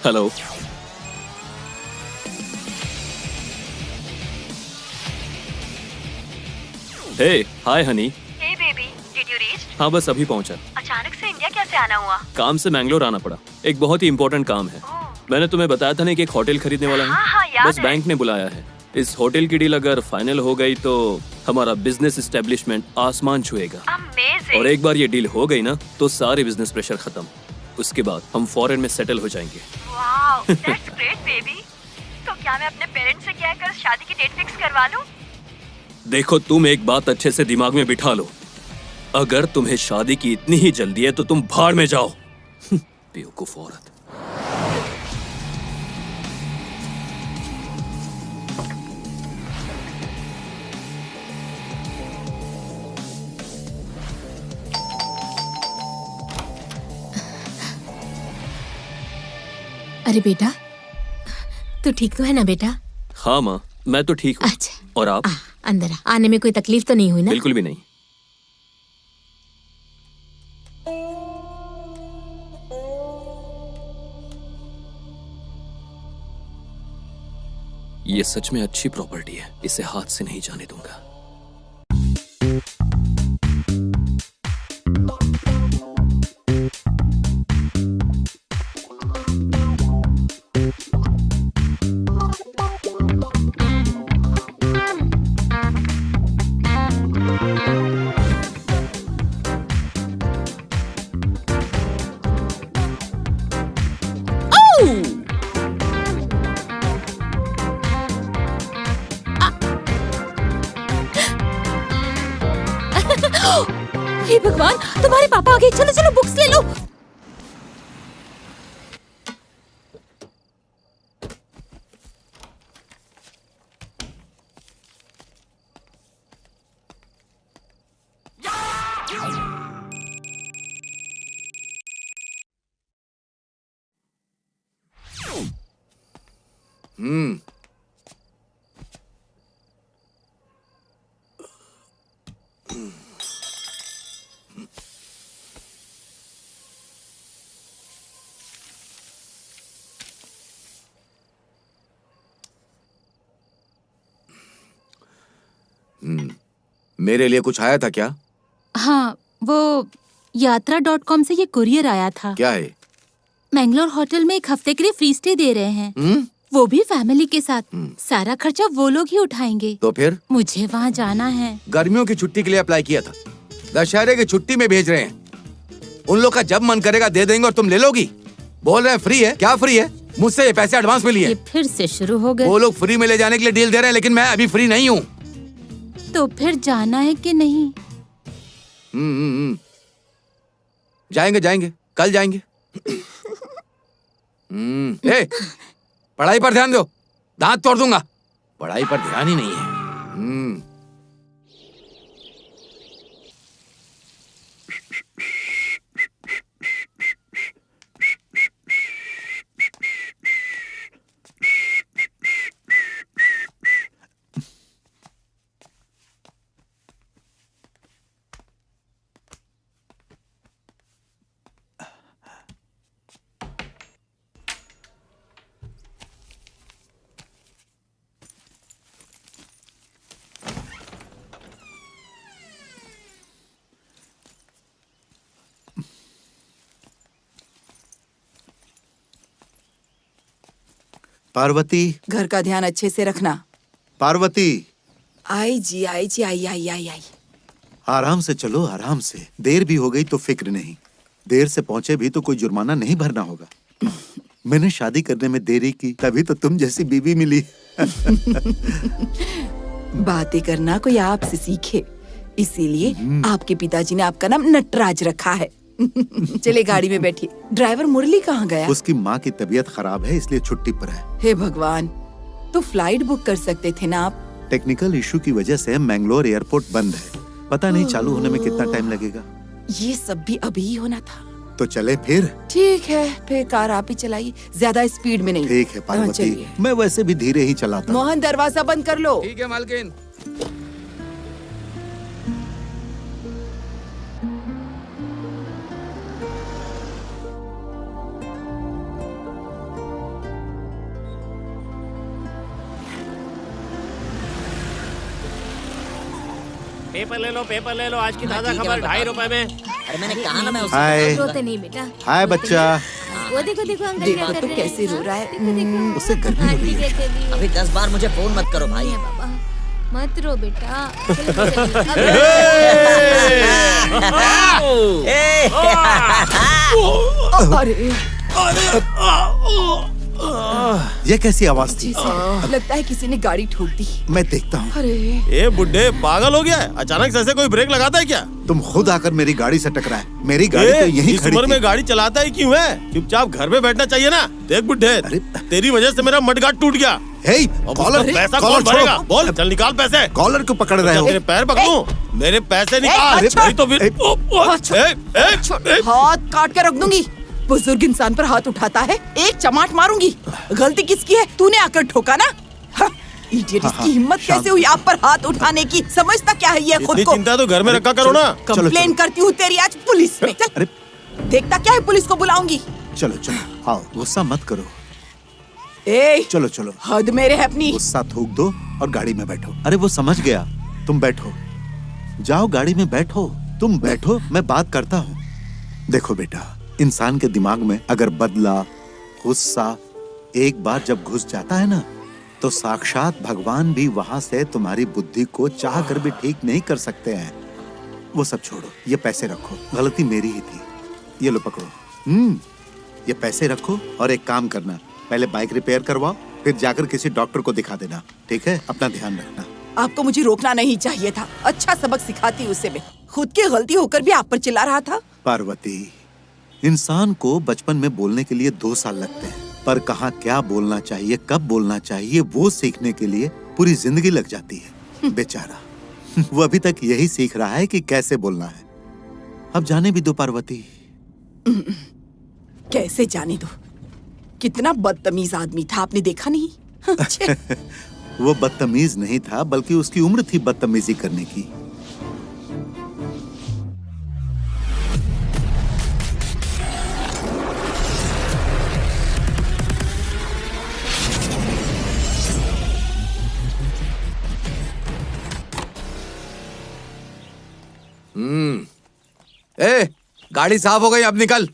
Hello. Hey, hi honey. Hey baby, did you reach? हाँ, बस अभी पहुंचा। अचानक से इंडिया कैसे आना हुआ? काम से मैंगलोर आना पड़ा। एक बहुत ही इम्पोर्टेंट काम है। मैंने तुम्हें बताया था ना कि एक होटल खरीदने वाला हाँ, है। हाँ, याद बस है। बैंक ने बुलाया है। इस होटल की डील अगर फाइनल हो गई तो हमारा बिजनेस एस्टेब्लिशमेंट आसमान छुएगा। अमेजिंग। और एक बार ये डील हो गई ना तो सारे बिजनेस प्रेशर खत्म। उसके बाद हम फॉरेन में सेटल हो जाएंगे। Wow, that's great baby. तो क्या मैं अपने पेरेंट्स से कहकर शादी की डेट फिक्स करवा लूं? देखो, तुम एक बात अच्छे से दिमाग में बिठा लो। अगर तुम्हें शादी की इतनी ही जल्दी है तो तुम भाड़ में जाओ। बेवकूफ औरत। अरे बेटा, तू ठीक तो है ना बेटा? हाँ माँ, मैं तो ठीक हूँ। अच्छा। और आप? अंदर आ। आने में कोई तकलीफ तो नहीं हुई ना? बिल्कुल भी नहीं। ये सच में अच्छी प्रॉपर्टी है। इसे हाथ से नहीं जाने दूंगा। हे भगवान, तुम्हारे पापा आ गए। चलो चलो, बुक्स ले लो। मेरे लिए कुछ आया था क्या? हाँ, वो यात्रा.com से ये कुरियर आया था। क्या है? मैंगलोर होटल में एक हफ्ते के लिए फ्री स्टे दे रहे हैं। वो भी फैमिली के साथ। सारा खर्चा वो लोग ही उठाएंगे। तो फिर मुझे वहाँ जाना है। गर्मियों की छुट्टी के लिए अप्लाई किया था। दशहरे की छुट्टी में भेज रहे हैं। उन लोग का जब मन करेगा दे देंगे और तुम ले लोगी। बोल रहे हैं फ्री है। क्या फ्री है? मुझसे ये पैसे एडवांस में लिए। ये फिर से शुरू हो गए। वो लोग फ्री में ले जाने के लिए डील दे रहे हैं, लेकिन मैं अभी फ्री नहीं हूँ। तो फिर जाना है कि नहीं? जाएंगे जाएंगे, कल जाएंगे। ए, पढ़ाई पर ध्यान दो, दांत तोड़ दूंगा। पढ़ाई पर ध्यान ही नहीं है। पार्वती, घर का ध्यान अच्छे से रखना। पार्वती, आई जी, आई जी, आई आई आई आई। आराम से चलो, आराम से। देर भी हो गई तो फिक्र नहीं। देर से पहुंचे भी तो कोई जुर्माना नहीं भरना होगा। मैंने शादी करने में देरी की, तभी तो तुम जैसी बीवी मिली। बातें करना कोई आपसे सीखे, इसीलिए आपके पिताजी ने आपका नाम नटराज रखा है। चले गाड़ी में बैठिए। ड्राइवर मुरली कहाँ गया? उसकी माँ की तबीयत खराब है, इसलिए छुट्टी पर है। हे भगवान, तो फ्लाइट बुक कर सकते थे ना आप। टेक्निकल इशू की वजह से मैंगलोर एयरपोर्ट बंद है। पता नहीं चालू होने में कितना टाइम लगेगा। ये सब भी अभी ही होना था। तो चले फिर। ठीक है, फिर कार आप ही चलाइए, ज्यादा स्पीड में नहीं। ठीक है पार्वती, चलिए। मैं वैसे भी धीरे ही चलाता हूँ। मोहन, दरवाजा बंद कर लो। ठीक है मालकिन। पेपर ले लो आज की ताजा खबर 2.5 रुपए में। अरे मैंने कहा ना मैं उससे हाय रोते नहीं बेटा। हाय बच्चा। वो देखो देखो अंकल क्या देखो कर तो रहे कैसे हैं। रो रहा है। देखो देखो उससे गर्मी हो रही है। अभी 10 बार मुझे फोन मत करो भाई। बाबा मत रो बेटा। चलो, चलो, अरे ये कैसी आवाज थी? लगता है किसी ने गाड़ी ठोक दी। मैं देखता हूँ। अरे ए बुड्ढे पागल हो गया है? अचानक से ऐसे कोई ब्रेक लगाता है क्या? तुम खुद आकर मेरी गाड़ी से टकराए। मेरी गाड़ी तो यहीं इस खड़ी उम्र थी। में गाड़ी चलाता ही क्यों है? चुपचाप घर में बैठना चाहिए ना। देख बुड्ढे, अरे तेरी वजह से मेरा मडगार्ड टूट गया। हे, अब कॉलर उसका पैसा कॉलर कौन भरेगा? छोड़ो। बोल, चल निकाल पैसे। कॉलर को पकड़ रहे क्या हो? तेरे पैर पकड़ूं? मेरे पैसे निकाल। अरे, नहीं तो फिर हाथ काट के रख दूंगी। बुजुर्ग इंसान पर हाथ उठाता है, एक चमाट मारूंगी। गलती किसकी है? तूने आकर ठोका ना। इडियट, इसकी हिम्मत कैसे हुई आप पर हाथ उठाने की? समझता क्या है ये खुद इतनी को? चिंता तो घर में रखा करो ना। कंप्लेन करती हूँ तेरी आज पुलिस में। चल, अरे देखता क्या है, पुलिस को बुलाऊंगी। चलो चलो आओ, गुस्सा मत करो। ए, चलो चलो, हद मेरे है अपनी। गुस्सा थूक दो और गाड़ी में बैठो। अरे वो समझ गया, तुम बैठो। जाओ गाड़ी में बैठो। तुम बैठो, मैं बात करता हूँ। देखो बेटा, इंसान के दिमाग में अगर बदला, गुस्सा एक बार जब घुस जाता है ना, तो साक्षात भगवान भी वहां से तुम्हारी बुद्धि को चाह कर भी ठीक नहीं कर सकते हैं। वो सब छोड़ो, ये पैसे रखो। गलती मेरी ही थी। ये लो पकड़ो। ये पैसे रखो और एक काम करना, पहले बाइक रिपेयर करवाओ, फिर जाकर किसी डॉक्टर को दिखा देना। ठीक है? अपना ध्यान रखना। आपको मुझे रोकना नहीं चाहिए था। अच्छा सबक सिखाती उसे मैं। खुद की गलती होकर भी आप पर चिल्ला रहा था। पार्वती, इंसान को बचपन में बोलने के लिए 2 साल लगते हैं, पर कहाँ क्या बोलना चाहिए, कब बोलना चाहिए, वो सीखने के लिए पूरी जिंदगी लग जाती है। बेचारा वो अभी तक यही सीख रहा है कि कैसे बोलना है। अब जाने भी दो पार्वती। कैसे जाने दो? कितना बदतमीज आदमी था, आपने देखा नहीं? छे। वो बदतमीज नहीं था, बल्कि उसकी उम्र थी बदतमीजी करने की। ए, गाड़ी साफ हो गई, अब निकल।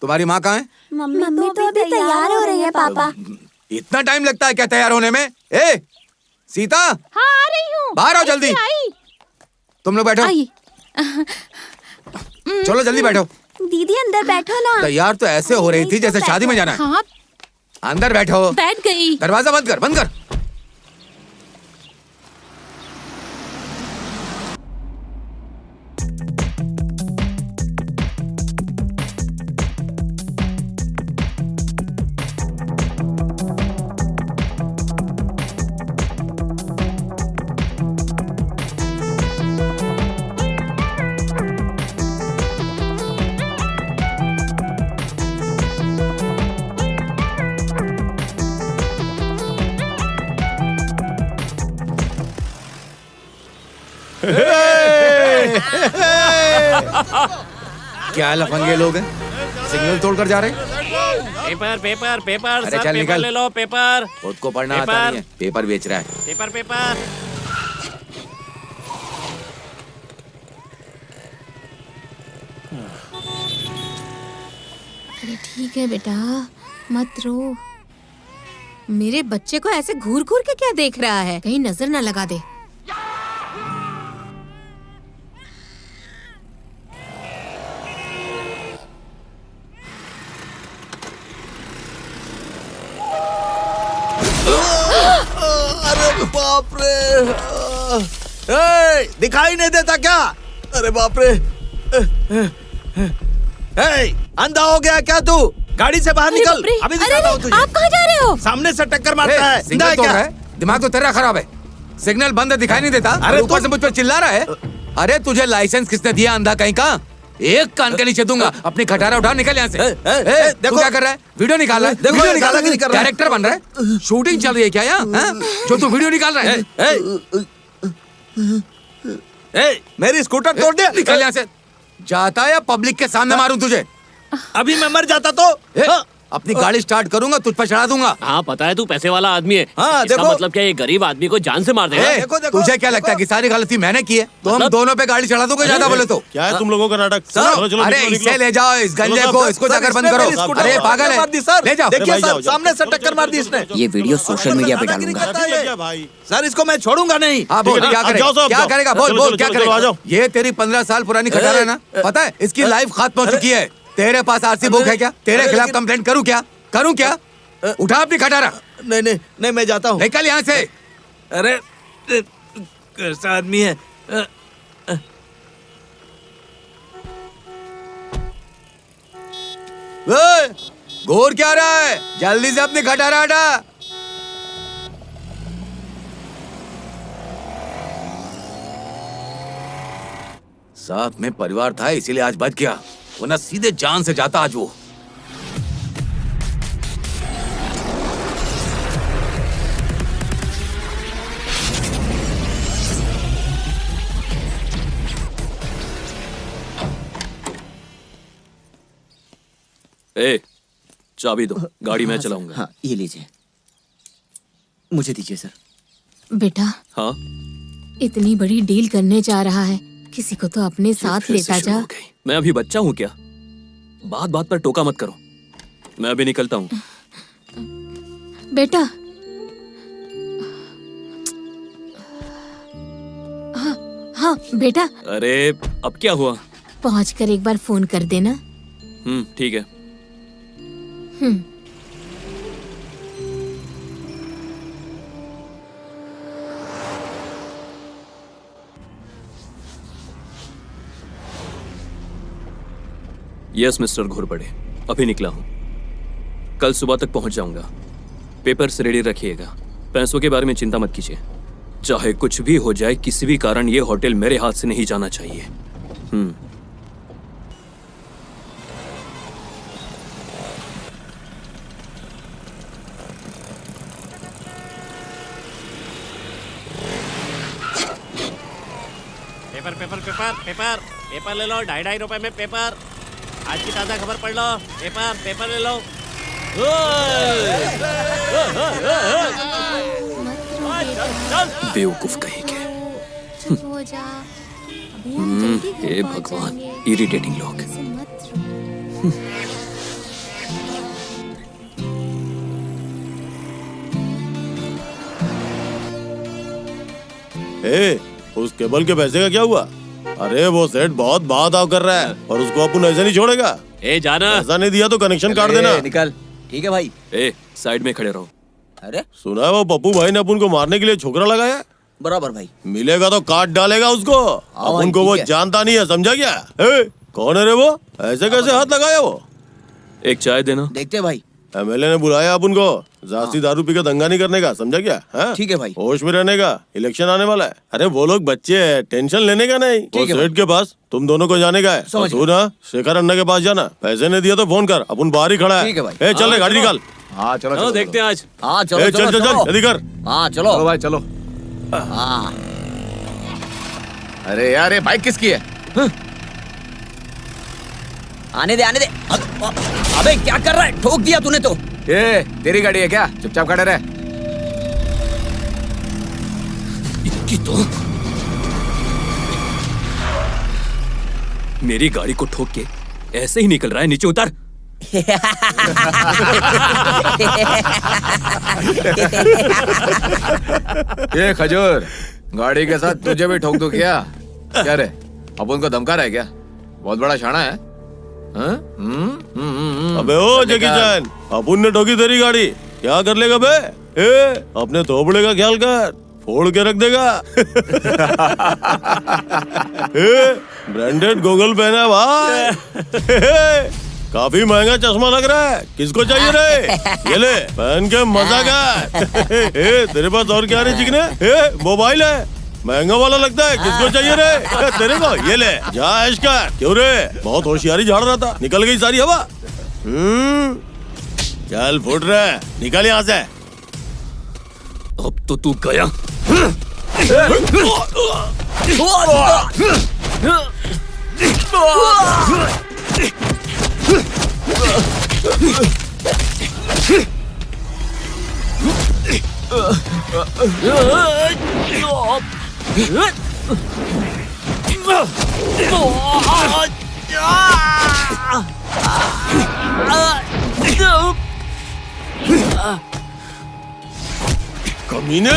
तुम्हारी माँ कहाँ है? मम्मी तो अभी तैयार हो रही है पापा। इतना टाइम लगता है क्या तैयार होने में? ए, सीता, हाँ आ रही हूँ। बाहर आओ जल्दी। तुम लोग बैठो। आइए। चलो जल्दी बैठो। दीदी अंदर बैठो ना। तैयार तो ऐसे हो रही थी जैसे शादी में जाना है। हाँ अंदर बैठो। बैठ गई। दरवाजा बंद कर, बंद कर। क्या लफंगे लोग हैं, सिग्नल तोड़कर जा रहे हैं। पेपर पेपर पेपर, अरे सब चल पेपर निकल। ले लो। पेपर खुद को पढ़ना आता पेपर। नहीं है, पेपर बेच रहा है। Paper paper. अरे ठीक है बेटा, मत रो। मेरे बच्चे को ऐसे घूर घूर के क्या देख रहा है? कहीं नजर ना लगा दे। अरे बाप रे! दिखाई नहीं देता क्या? अरे बाप रे! अंधा हो गया क्या तू? गाड़ी से बाहर निकल, अभी दिखाता हूँ तुझे। आप कहाँ जा रहे हो? सामने से टक्कर मारता है। सिग्नल तोड़ रहा है, दिमाग तो तेरा खराब है। सिग्नल बंद है, दिखाई नहीं देता। अरे ऊपर से मुझ पर चिल्ला रहा है। अरे तुझे लाइसेंस किसने दिया, अंधा कहीं का? एक कान के नीचे दूंगा। अपनी खटारा उठा, निकल यहाँ से। तू क्या कर रहा है? वीडियो निकाल रहा है? देखो, वीडियो दादागिरी कर रहा है। कैरेक्टर बन रहा है? शूटिंग चल रही है क्या यहाँ? जो तू वीडियो निकाल रहा है? मेरी स्कूटर तोड़ दिया। निकल यहाँ से। जाता है या पब्लिक के सामने मारूं तुझे? अभी मैं मर जाता तो? अपनी गाड़ी स्टार्ट करूंगा तुझ पर चढ़ा दूंगा। हाँ पता है तू पैसे वाला आदमी है। हाँ, इसका देखो। मतलब क्या ये गरीब आदमी को जान से मार देगा? ए, तुझे क्या लगता है कि सारी गलती मैंने की है? तो हम दोनों पे गाड़ी चढ़ा दूंगा ज्यादा बोले तो। क्या है तुम लोगों का नाटक? चलो, चलो, अरे निकलो, इसे निकलो। ले जाओ, इस गंजे को, इसको जाकर बंद करो। अरे पागल है, ले जाओ। देखिए भाई, सर, जाओ, जाओ। सामने से टक्कर मार दी इसने। ये वीडियो सोशल मीडिया पे डालूंगा। लग गया भाई। सर इसको मैं छोड़ूंगा नहीं। हाँ बोल, ठीक है, क्या अब करेगा? जाओ, सब क्या जाओ। करेगा? बोल चलो, बोल, चलो, क्या चलो, आ करेगा? जाओ। ये तेरी 15 साल पुरानी खटारा है ना? पता है इसकी लाइफ खत्म हो चुकी है। तेरे पास आरसी बुक है क्या? तेरे खिलाफ कंप्लेंट करूँ क्या? करूँ क्या? उठा अपनी खटारा, नहीं नहीं नहीं, मैं जाता हूँ। निकल यहाँ से। अरे कैसा आदमी है। घूर क्या रहा है? जल्दी से अपनी खटारा हटा। साथ में परिवार था इसीलिए आज बच गया, वरना सीधे जान से जाता आज वो। ए, चाबी दो, गाड़ी मैं चलाऊंगा। हाँ ये लीजिए, मुझे दीजिए सर। बेटा हाँ इतनी बड़ी डील करने जा रहा है, किसी को तो अपने साथ फिर से लेता शुरू जा। हो गई। मैं अभी बच्चा हूँ क्या? बात बात पर टोका मत करो। मैं अभी निकलता हूँ। बेटा हाँ हाँ बेटा, अरे अब क्या हुआ? पहुंचकर एक बार फोन कर देना। ठीक है। यस मिस्टर घोरपड़े, अभी निकला हूँ। कल सुबह तक पहुंच जाऊंगा। पेपर्स रेडी रखिएगा। पैसों के बारे में चिंता मत कीजिए। चाहे कुछ भी हो जाए, किसी भी कारण ये होटल मेरे हाथ से नहीं जाना चाहिए। Paper paper paper paper paper ले लो, 2.5 रुपए में पेपर। आज की ताजा खबर पढ़ लो। पेपर पेपर ले लो। बेवकूफ कहेंगे। चुप हो जा, अभी हम जल्दी घर हे पहुंच भगवान, जाएंगे। इरिटेटिंग लोग। ऐसे मत रो। ए, उस केबल के पैसे का क्या हुआ? अरे वो सेठ बहुत भाव कर रहा है और उसको अपन ऐसे नहीं छोड़ेगा। ए जाना। ऐसा नहीं दिया तो कनेक्शन काट देना। निकल। ठीक है भाई। ए, साइड में खड़े रहो। अरे सुना है वो पप्पू भाई ने अपन को मारने के लिए छोकरा लगाया है? बराबर भाई। मिलेगा तो काट डालेगा उसको। अपन को वो ठीक है। जानता नहीं है, समझा क्या? ए, कौन है रे वो? ऐसे कैसे हाथ लगाया वो? एक चाय देना। देखते भाई। एमएलए ने बुलाया अपन को। जास्ती दारू पी के दंगा नहीं करने का, समझा क्या? हाँ? ठीक है भाई। होश में रहने का। इलेक्शन आने वाला है। अरे वो लोग बच्चे हैं, टेंशन लेने का नहीं। वो है सेठ के पास तुम दोनों को जाने का है। समझ तू ना शेखर अन्ना के पास जाना। पैसे नहीं दिया तो फोन कर, अपन बाहर ही खड़ा है। ठीक है भाई। ए, चल रे, गाड़ी निकाल। हाँ चलो चलो देखते हैं आज। हाँ चलो ए, चल चलो चल चल, चलो। जल्दी कर। हाँ चलो। चलो भाई चलो। हाँ अरे यार ये बाइक किसकी है? आने दे आने दे। अबे क्या कर रहा है? ठोक दिया तूने तो। ये तेरी गाड़ी है क्या? चुपचाप खड़े रहे। इनकी तो मेरी गाड़ी को ठोक के ऐसे ही निकल रहा है। नीचे उतर। ये खजूर, गाड़ी के साथ तुझे भी ठोक दूं क्या? क्या रे, अपन को धमका रहा है क्या? बहुत बड़ा शाना है। हाँ? अबे ओ जैकी चैन, अपन ने ठोकी तेरी गाड़ी, क्या कर लेगा बे? ए, अपने थोबड़े का ख्याल कर, फोड़ के रख देगा। ए, ब्रांडेड गोगल पहना भाई। काफी महंगा चश्मा लग रहा है। किसको चाहिए रे? ये ले, पहन के मजा कर। ए, तेरे पास और क्या रे चिकने? ए, मोबाइल है, महंगा वाला लगता है। किसको चाहिए रे? तेरे को? ये ले, जा ऐश कर। क्यों रे? बहुत होशियारी झाड़ रहा था, निकल गई सारी हवा। चल फुट रहा, निकल यहाँ से। अब तो तू गया। कमीने।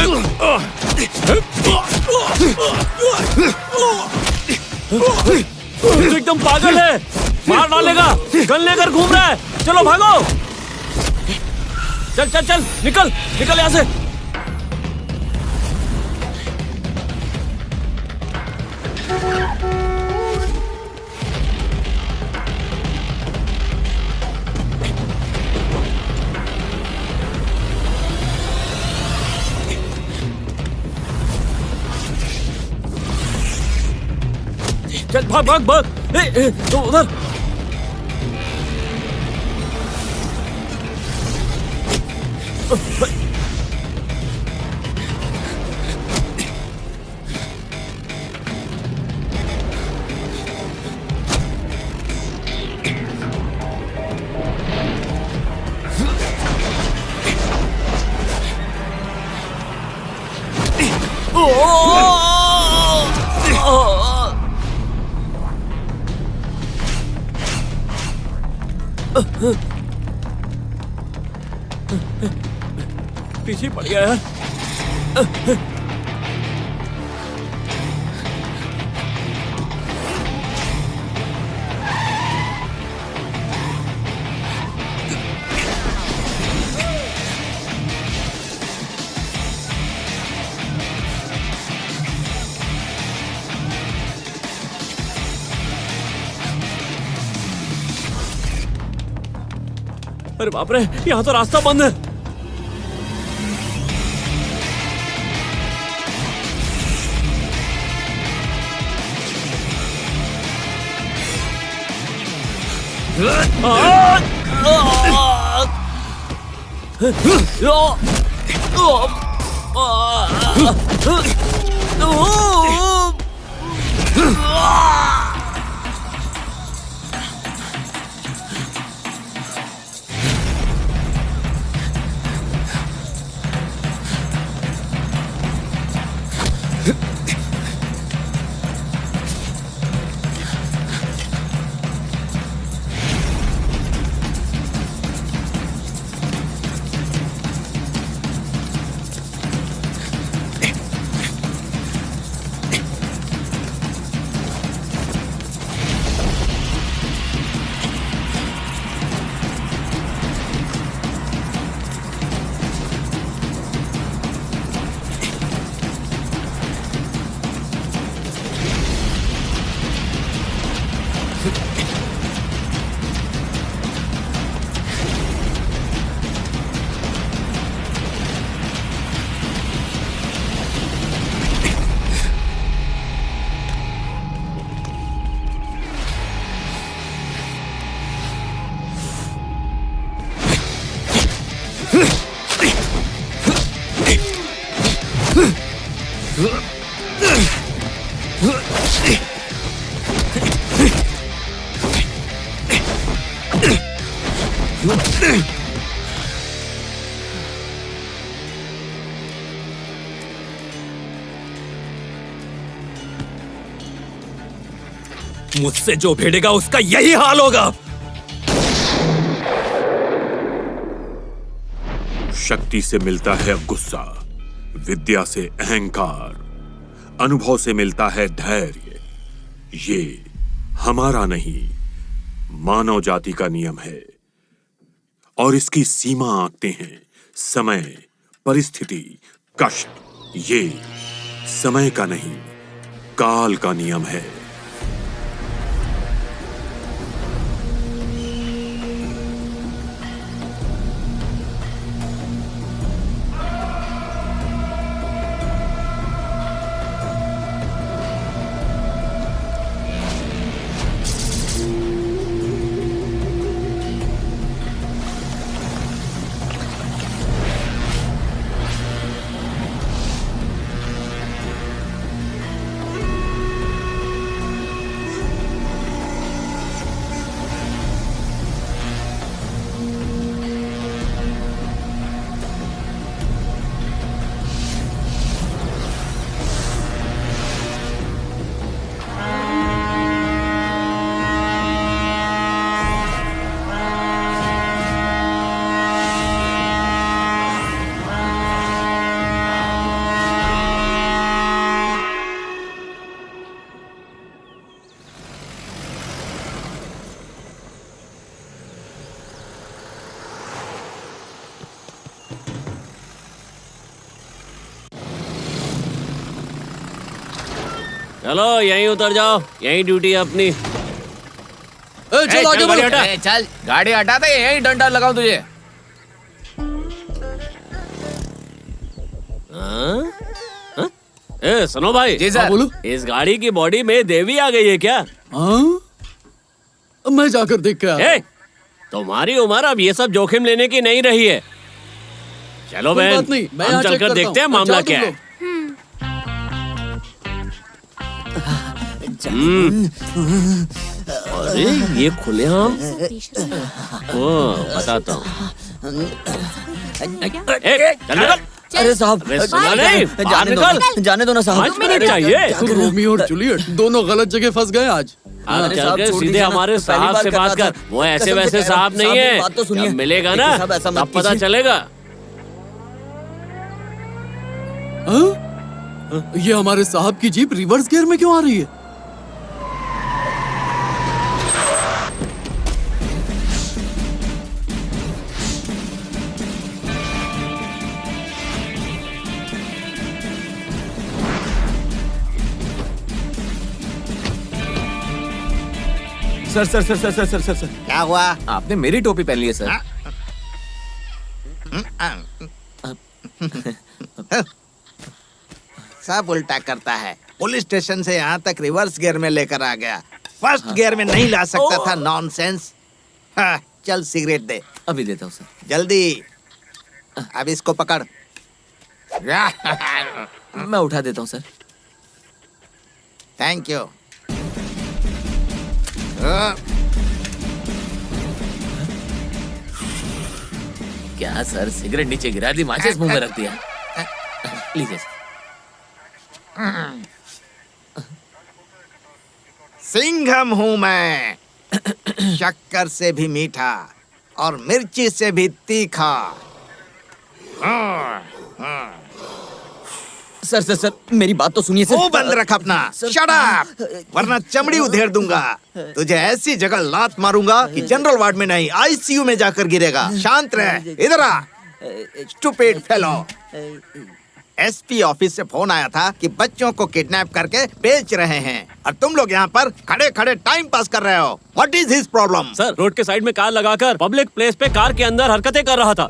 तो एकदम पागल है, मार डालेगा। गन लेकर घूम रहा है। चलो भागो। चल चल चल, निकल निकल यहाँ से। चल भाग भाग भाग। तो उधर। पीछे पड़ गया यार। अरे बाप रे, यहाँ तो रास्ता बंद है। मुझसे जो भिड़ेगा उसका यही हाल होगा। शक्ति से मिलता है गुस्सा, विद्या से अहंकार, अनुभव से मिलता है धैर्य। ये हमारा नहीं, मानव जाति का नियम है और इसकी सीमा आंकते हैं समय, परिस्थिति, कष्ट। ये समय का नहीं, काल का नियम है। चलो यहीं उतर जाओ, यहीं ड्यूटी है अपनी। चल आगे गाड़ी बढ़ो। हटा। चल गाड़ी हटा दे, यहीं डंडा लगाऊं तुझे। हाँ? हाँ? ए सुनो भाई। जी सर। बोलो। इस गाड़ी की बॉडी में देवी आ गई है क्या? हाँ? मैं जाकर देख के आया। ए, तुम्हारी उम्र अब ये सब जोखिम लेने की नहीं रही है। चलो कोई बहन, बात नहीं, मैं हम यहाँ चेक चलकर करता देखते हैं हूँ। मामला जाओ तुम क्या है। लोग। अरे ये खुलेआम। ओ बताता हूँ। चल निकल। अरे साहब, अरे सुना नहीं, बाहर निकल। जाने दो ना साहब। 5 मिनट चाहिए। तो रोमियो और जूलियट दोनों गलत जगह फंस गए आज। आप अरे चल साहब, के छोड़ सीधे दीजिए ना, हमारे पहली साहब बार से कर बात रहा कर। था। वो ऐसे कसम से वैसे कह रहा साहब हूँ, नहीं साहब, है। मेरी बात तो सुनिए। जब मिलेगा देखिए ना साहब, ऐसा मत तब पता कीजिए। चलेगा। हाँ? ये हमारे साहब की जीप रिवर्स गियर में क्यों आ रही है? Sir sir sir sir sir sir sir sir क्या हुआ? आपने मेरी टोपी पहन ली है सर। सब उल्टा करता है। पुलिस स्टेशन से यहाँ तक रिवर्स गियर में लेकर आ गया। फर्स्ट गियर में नहीं ला सकता था। नॉनसेंस। हाँ, चल सिगरेट दे। अभी देता हूँ सर। जल्दी। अब इसको पकड़। मैं उठा देता हूँ सर। Thank you. क्या सर, सिगरेट नीचे गिरा दी, माचिस मुंह में रख दिया। लीजिए सर। सिंघम हूँ मैं। शक्कर से भी मीठा और मिर्ची से भी तीखा। सर सर सर, मेरी बात तो सुनिए सर। मुंह बंद रख अपना। शट अप, वरना चमड़ी उधेड़ दूंगा। तुझे ऐसी जगह लात मारूंगा कि जनरल वार्ड में नहीं, आईसीयू में जाकर गिरेगा। शांत रह। इधर आ। Stupid fellow. एसपी ऑफिस से फोन आया था कि बच्चों को किडनैप करके बेच रहे हैं और तुम लोग यहाँ पर खड़े खड़े टाइम पास कर रहे हो। What is his problem? Sir, road के साइड में कार लगाकर पब्लिक प्लेस पे कार के अंदर हरकतें कर रहा था।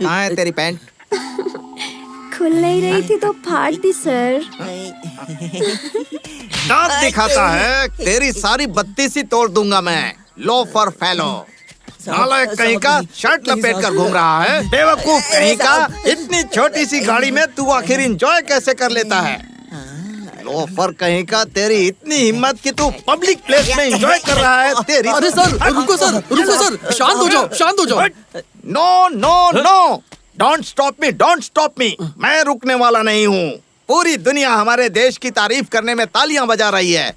कहाँ है तेरी पैंट? खुल नहीं रही थी तो फाड़ दी सर। दांत दिखाता है, तेरी सारी बत्तीसी तोड़ दूंगा मैं। Loafer fellow. नालायक कहीं का शर्ट लपेट कर घूम रहा है। बेवकूफ कहीं का। इतनी छोटी सी गाड़ी में तू आखिर एंजॉय कैसे कर लेता है? लोफर कहीं का, तेरी इतनी हिम्मत कि तू पब्लिक प्लेस में एंजॉय कर रहा है। तेरी अरे सर, रुको सर, रुको सर, शांत हो जाओ, शांत हो जाओ। No no no, don't stop me, don't stop me. मैं रुकने वाला नहीं हूँ। पूरी दुनिया हमारे देश की तारीफ करने में तालियां बजा रही है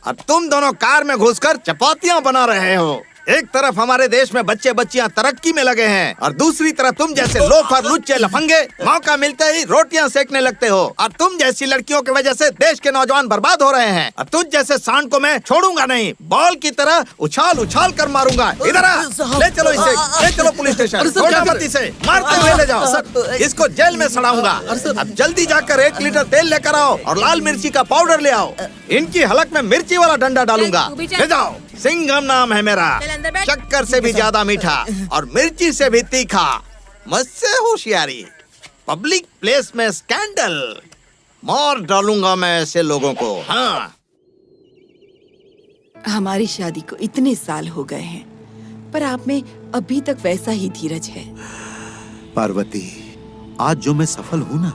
और तुम दोनों कार में घुसकर चपातियां बना रहे हो। एक तरफ हमारे देश में बच्चे बच्चियां तरक्की में लगे हैं और दूसरी तरफ तुम जैसे लोफर लुच्चे लफंगे मौका मिलते ही रोटियां सेकने लगते हो। और तुम जैसी लड़कियों की वजह से देश के नौजवान बर्बाद हो रहे हैं। और तुझ जैसे सांड को मैं छोड़ूंगा नहीं। बॉल की तरह उछाल उछाल कर मारूंगा। इधर आ, ले चलो इसे, ले चलो पुलिस स्टेशन। छोड़ो मत इसे, मारते हुए ले जाओ। इसको जेल में सड़ाऊंगा। अब जल्दी जाकर 1 लीटर तेल लेकर आओ और लाल मिर्ची का पाउडर ले आओ। इनकी हलक में मिर्ची वाला डंडा डालूंगा। ले जाओ। सिंघम नाम है मेरा। शक्कर से भी ज्यादा मीठा और मिर्ची से भी तीखा। मुझसे होशियारी। पब्लिक प्लेस में स्कैंडल। मार डालूंगा मैं ऐसे लोगों को। हाँ। हमारी शादी को इतने साल हो गए हैं, पर आप में अभी तक वैसा ही धीरज है। पार्वती, आज जो मैं सफल हूँ ना,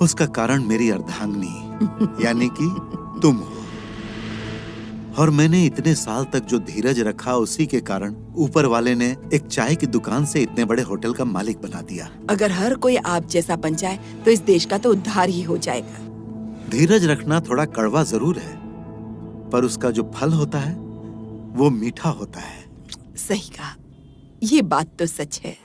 उसका कारण मेरी अर्धांगिनी यानी कि तुम हो। और मैंने इतने साल तक जो धीरज रखा, उसी के कारण ऊपर वाले ने एक चाय की दुकान से इतने बड़े होटल का मालिक बना दिया। अगर हर कोई आप जैसा बन जाए तो इस देश का तो उद्धार ही हो जाएगा। धीरज रखना थोड़ा कड़वा जरूर है, पर उसका जो फल होता है वो मीठा होता है। सही कहा, ये बात तो सच है।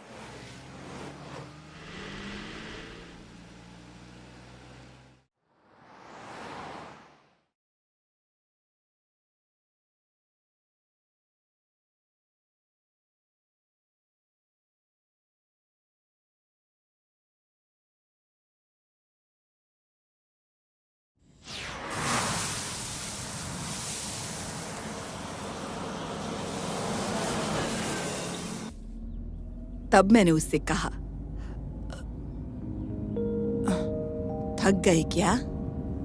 तब मैंने उससे कहा, थक गए क्या?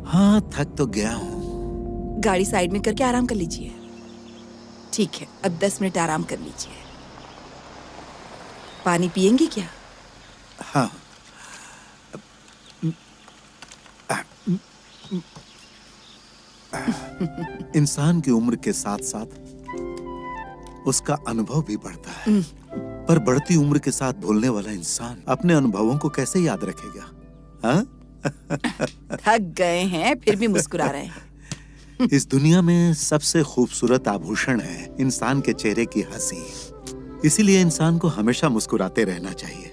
हाँ, थक तो गया हूँ। गाड़ी साइड में करके आराम कर लीजिए। ठीक है, अब 10 मिनट आराम कर लीजिए। पानी पिएंगे क्या? हाँ। इंसान की उम्र के साथ साथ उसका अनुभव भी बढ़ता है, पर बढ़ती उम्र के साथ भूलने वाला इंसान अपने अनुभवों को कैसे याद रखेगा? हाँ? थक गए हैं फिर भी मुस्कुरा रहे हैं। इस दुनिया में सबसे खूबसूरत आभूषण है इंसान के चेहरे की हंसी। इसीलिए इंसान को हमेशा मुस्कुराते रहना चाहिए।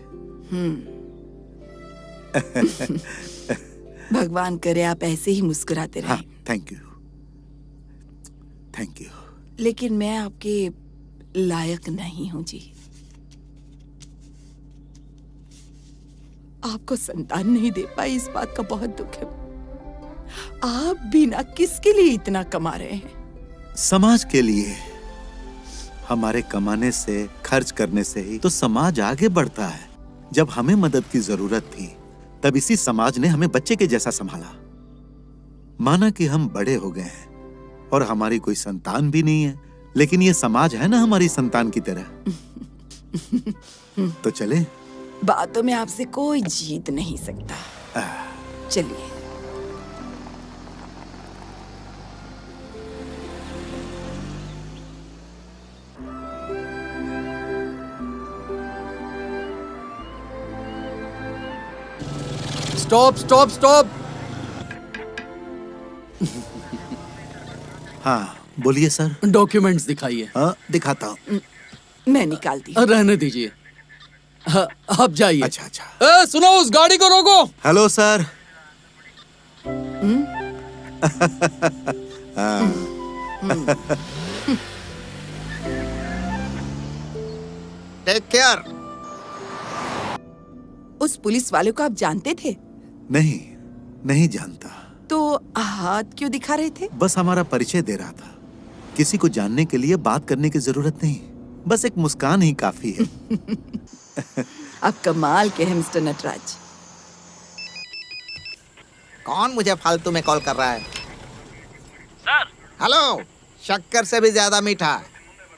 भगवान करे आप ऐसे ही मुस्कुराते रहें। हाँ, थैंक यू, थैंक यू। लेकिन मैं आपके लायक नहीं हूँ जी। आपको संतान नहीं दे पाई, इस बात का बहुत दुख है। आप बिना किसके लिए इतना कमा रहे हैं? समाज के लिए। हमारे कमाने से, खर्च करने से ही तो समाज आगे बढ़ता है। जब हमें मदद की जरूरत थी तब इसी समाज ने हमें बच्चे के जैसा संभाला। माना कि हम बड़े हो गए हैं और हमारी कोई संतान भी नहीं है, लेकिन ये समाज है ना हमारी संतान की तरह। तो चले। बातों में आपसे कोई जीत नहीं सकता। चलिए। Stop stop stop. हाँ, बोलिए सर। डॉक्यूमेंट्स दिखाइए। हाँ, दिखाता हूँ। मैं निकालती हूँ। रहने दीजिए। हाँ, आप जाइए। अच्छा अच्छा। सुनो, उस गाड़ी को रोको। Hello sir. Take care. उस पुलिस वाले को आप जानते थे? नहीं, नहीं जानता। तो हाथ क्यों दिखा रहे थे? बस हमारा परिचय दे रहा था। किसी को जानने के लिए बात करने की जरूरत नहीं, बस एक मुस्कान ही काफी है। आप कमाल के हैं मिस्टर नटराज। कौन मुझे फालतू में कॉल कर रहा है? सर। हेलो। शक्कर से भी ज्यादा मीठा,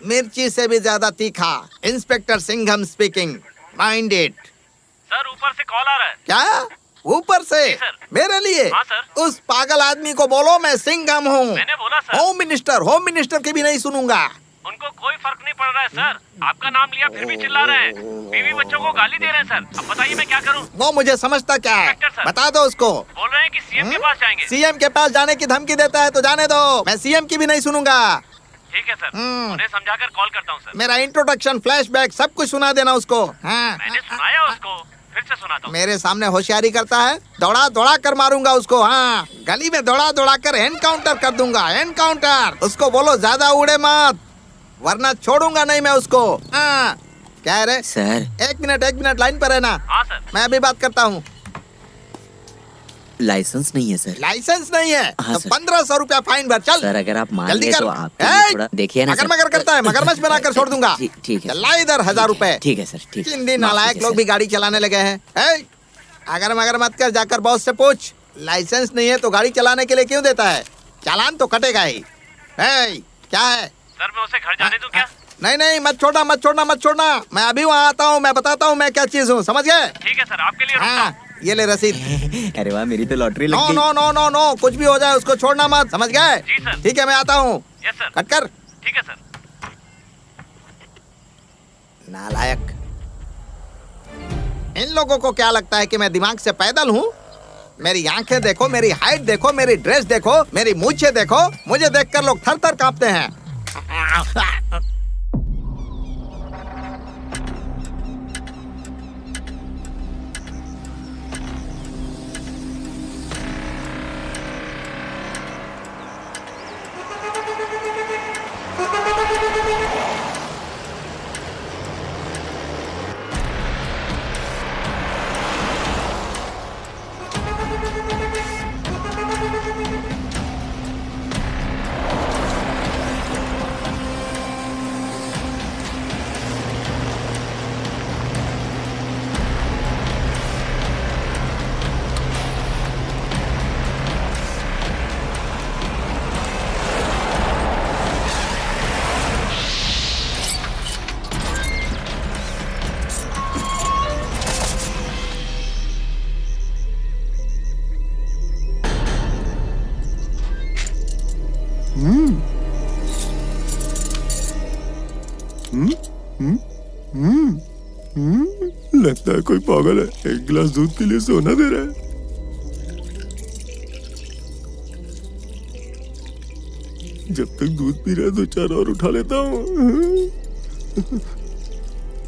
मिर्ची से भी ज्यादा तीखा। Inspector Singham speaking. Mind it. Sir, ऊपर से कॉल आ रहा है। क्या? ऊपर से? मेरे लिए? हाँ सर। उस पागल आदमी को बोलो मैं सिंघम हूँ। मैंने बोला सर। होम मिनिस्टर की भी नहीं सुनूंगा। उनको कोई फर्क नहीं पड़ रहा है सर। आपका नाम लिया फिर भी चिल्ला रहे हैं। बीवी बच्चों को गाली दे रहे हैं सर। अब बताइए मैं क्या करूं? वो मुझे समझता क्या है? बता दो उसको। बोल रहे हैं कि सीएम के पास जाएंगे। सीएम के पास जाने की धमकी देता है तो जाने दो। मैं सीएम की भी नहीं सुनूंगा। ठीक है सर, उन्हें समझाकर कॉल करता हूँ सर। मेरा इंट्रोडक्शन, फ्लैशबैक सब कुछ सुना देना उसको। हाँ। मैंने सुनाया उसको, फिर से सुनाता हूँ। मेरे सामने होशियारी करता है, दौड़ा दौड़ा कर मारूंगा उसको। हाँ, गली में दौड़ा दौड़ा कर एनकाउंटर कर दूंगा। एनकाउंटर। उसको बोलो ज्यादा उड़े मत, वरना छोड़ूंगा नहीं मैं उसको। हाँ। क्या है रे? सर। एक मिनट लाइन पर रहना। हाँ सर। मैं अभी बात करता हूँ। लाइसेंस नहीं है सर। लाइसेंस नहीं है? हाँ, तो सर। 1500 रुपया फाइन भर। चल सर, अगर आप मान जल्दी ले कर। तो आपके लिए थोड़ा देखिए ना सर। मगर करता है, मगरमच्छ बनाकर छोड़ दूंगा। ठीक है। ला इधर 1000 रुपए। ठीक है सर, ठीक है। 3 दिन नालायक लोग भी गाड़ी चलाने लगे हैं। अगर मगर मत कर, जाकर बॉस से पूछ। लाइसेंस नहीं है तो गाड़ी चलाने के लिए क्यों देता है? चालान तो कटेगा ही। क्या है? सर, मैं उसे घर जाने दूं क्या? नहीं, मत छोड़ना। मैं अभी वहाँ आता हूँ, मैं बताता हूँ मैं क्या चीज हूँ, समझ गए? ठीक है सर, आपके लिए रुकता हूं। ये ले रसीद। अरे वाह, मेरी तो लॉटरी लग गई। नो, कुछ भी हो जाए उसको छोड़ना मत, समझ गए? जी सर। ठीक है, मैं आता हूँ। Yes sir. कट कर। ठीक है सर। नालायक। इन लोगों को क्या लगता है कि मैं दिमाग से पैदल हूँ? मेरी आंखें देखो, मेरी हाइट देखो, मेरी ड्रेस देखो, मेरी मूछें देखो। मुझे देखकर लोग थर-थर कांपते हैं। लगता है कोई पागल है, एक गिलास दूध के लिए सोना दे रहा है। जब तक दूध पी रहा है दो चार और उठा लेता हूँ।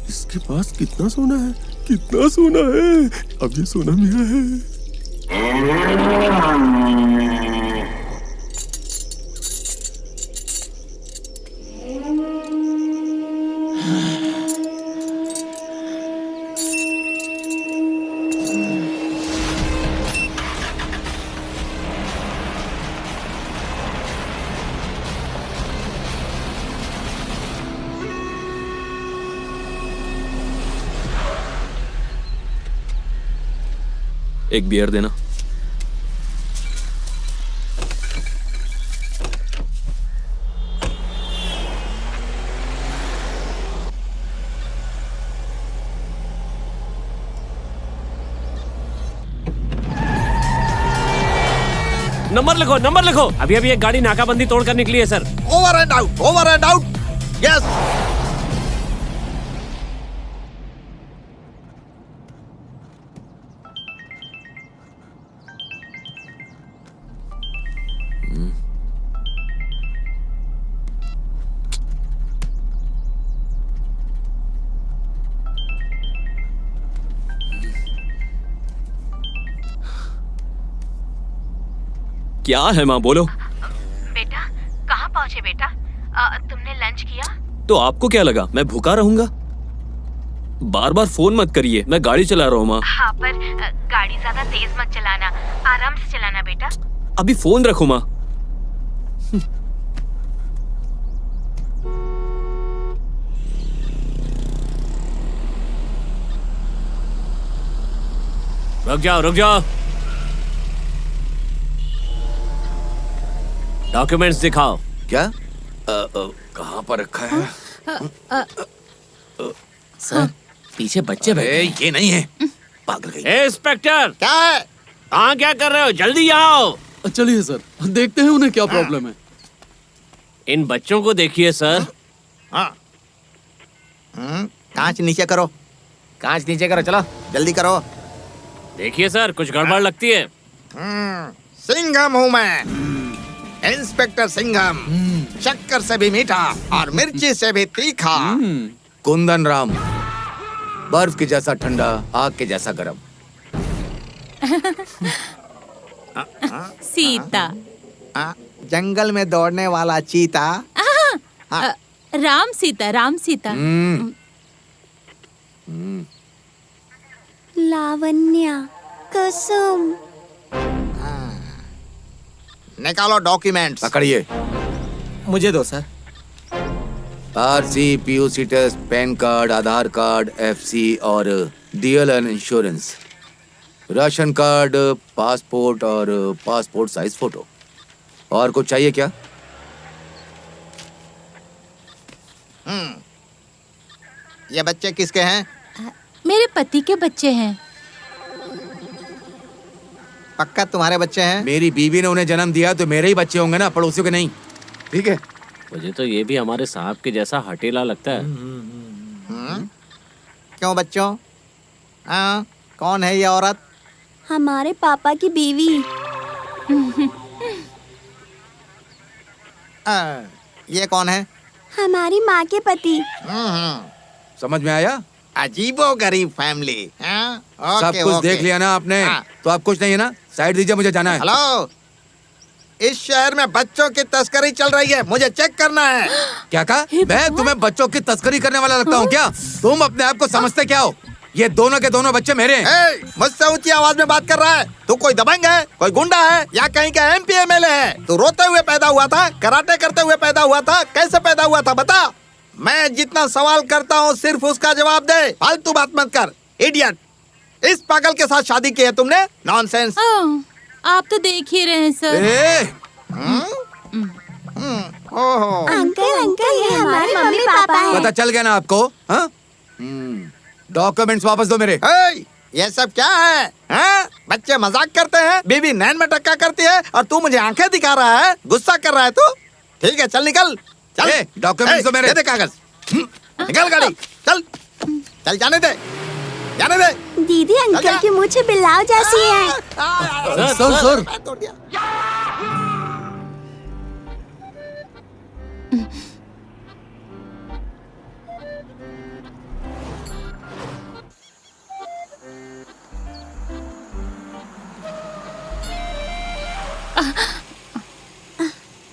इसके पास कितना सोना है, कितना सोना है? अब ये सोना मेरा है। एक बियर देना। नंबर लिखो, नंबर लिखो। अभी अभी एक गाड़ी नाकाबंदी तोड़कर निकली है sir. Over and out, over and out. Yes. क्या है माँ, बोलो। बेटा कहाँ पहुँचे बेटा? तुमने लंच किया? तो आपको क्या लगा मैं भूखा रहूंगा? बार बार फोन मत करिए, मैं गाड़ी चला रहा हूँ माँ। हाँ पर गाड़ी ज्यादा तेज मत चलाना, आराम से चलाना बेटा। अभी फोन रखो माँ। रुक जाओ, रुक जाओ। डॉक्यूमेंट्स दिखाओ। क्या? कहाँ पर रखा है? सर पीछे बच्चे बैठे हैं। ये नहीं है, पागल गई। इंस्पेक्टर क्या है? कहाँ क्या कर रहे हो? जल्दी आओ। चलिए सर, देखते हैं उन्हें क्या प्रॉब्लम है। इन बच्चों को देखिए सर। कांच नीचे करो, कांच नीचे करो, चलो जल्दी करो। देखिए सर, कुछ गड़बड़ लगती है। सिंघम हूँ मैं, इंस्पेक्टर सिंघम। शक्कर से भी मीठा और मिर्ची से भी तीखा। कुंदन राम, बर्फ के जैसा ठंडा, आग के जैसा गर्म। सीता। जंगल में दौड़ने वाला चीता। राम सीता, राम सीता। लावण्या, कुसुम। निकालो डॉक्यूमेंट्स। पकड़िए। मुझे दो sir. RC, PUC test, PAN card, Aadhaar card, FC और DLN insurance, ration card, passport और पासपोर्ट साइज फोटो। और कुछ चाहिए क्या? ये बच्चे किसके हैं? मेरे पति के बच्चे हैं। पक्का तुम्हारे बच्चे हैं? मेरी बीवी ने उन्हें जन्म दिया तो मेरे ही बच्चे होंगे ना, पड़ोसियों के नहीं। ठीक है। मुझे तो ये भी हमारे साहब के जैसा हटेला लगता है। क्यों बच्चों? हाँ, कौन है ये औरत? हमारे पापा की बीवी। ये कौन है? हमारी माँ के पति। समझ में आया? अजीबो गरीब फैमिली। सब कुछ देख लिया ना आपने? तो अब कुछ नहीं है ना? साइड दीजिए, मुझे जाना है। हेलो, इस शहर में बच्चों की तस्करी चल रही है, मुझे चेक करना है। क्या कहा? मैं तुम्हें बच्चों की तस्करी करने वाला लगता हूँ क्या? तुम अपने आप को समझते क्या हो? ये दोनों के दोनों बच्चे मेरे हैं। मुझसे ऊंची आवाज में बात कर रहा है। तू कोई दबंग है, कोई गुंडा है, या कहीं का एमपी एमएलए है? तू रोते हुए पैदा हुआ था, कराटे करते हुए पैदा हुआ था, कैसे पैदा हुआ था बता? मैं जितना सवाल करता हूँ सिर्फ उसका जवाब दे, फालतू बात मत कर। इडियट, इस पागल के साथ शादी की है तुमने? नॉनसेंस। आप तो देख ही रहे हैं सर। अंकल अंकल, ये हमारे मम्मी पापा हैं। पता चल गया ना आपको? हाँ? डॉक्यूमेंट्स वापस दो मेरे। ये सब क्या है? बच्चे मजाक करते हैं, बीवी नैन में टक्का करती है और तू मुझे आंखें दिखा रहा है, गुस्सा कर रहा है तू? ठीक है, चल निकल, चल। डॉक्यूमेंट्स दो मेरे। दे कागज। निकल गाड़ी, चल चल, जाने दे, जाने दे। दीदी अंकल की मुझे बिल्लाव जैसी है। सर तोड़ दिया।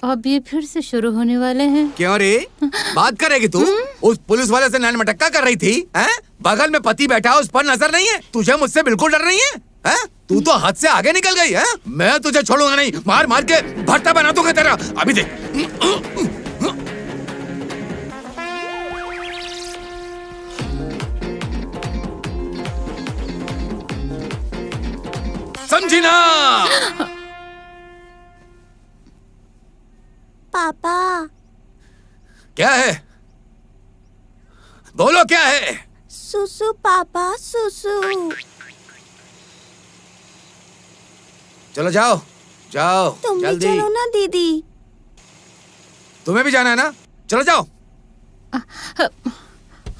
अब ये फिर से शुरू होने वाले हैं। क्यों रे, बात करेगी तू? उस पुलिस वाले से नैन मटक्का कर रही थी, हैं? बगल में पति बैठा, उस पर नजर नहीं है? तुझे मुझसे बिल्कुल डर नहीं है, हैं? तू तो हद से आगे निकल गई है। मैं तुझे छोड़ूंगा नहीं, मार मार के भरता बना दूंगा तेरा। अभी देख। समझी ना? पापा। क्या है? बोलो क्या है? सुसु पापा, सुसु। चलो जाओ, जाओ तुम भी जल्दी। चलो ना दीदी। तुम्हें भी जाना है ना? चलो जाओ।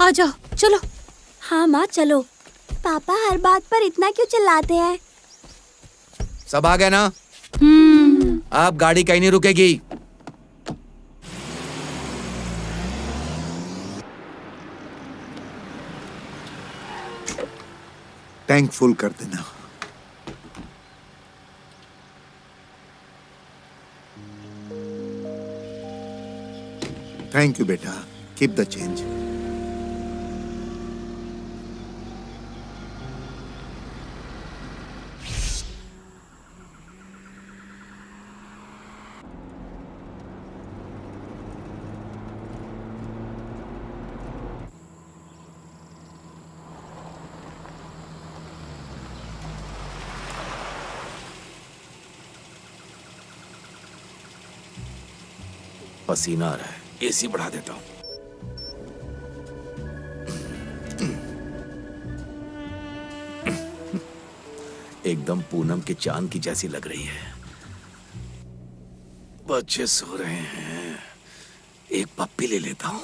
आ जाओ, चलो। हाँ माँ चलो। पापा हर बात पर इतना क्यों चिल्लाते हैं? सब आ गए ना? अब गाड़ी कहीं नहीं रुकेगी। टैंक फुल कर देना। थैंक यू बेटा, कीप द चेंज। पसीना आ रहा है, एसी बढ़ा देता हूँ। एकदम पूनम के चांद की जैसी लग रही है। बच्चे सो रहे हैं, एक पप्पी ले लेता हूँ।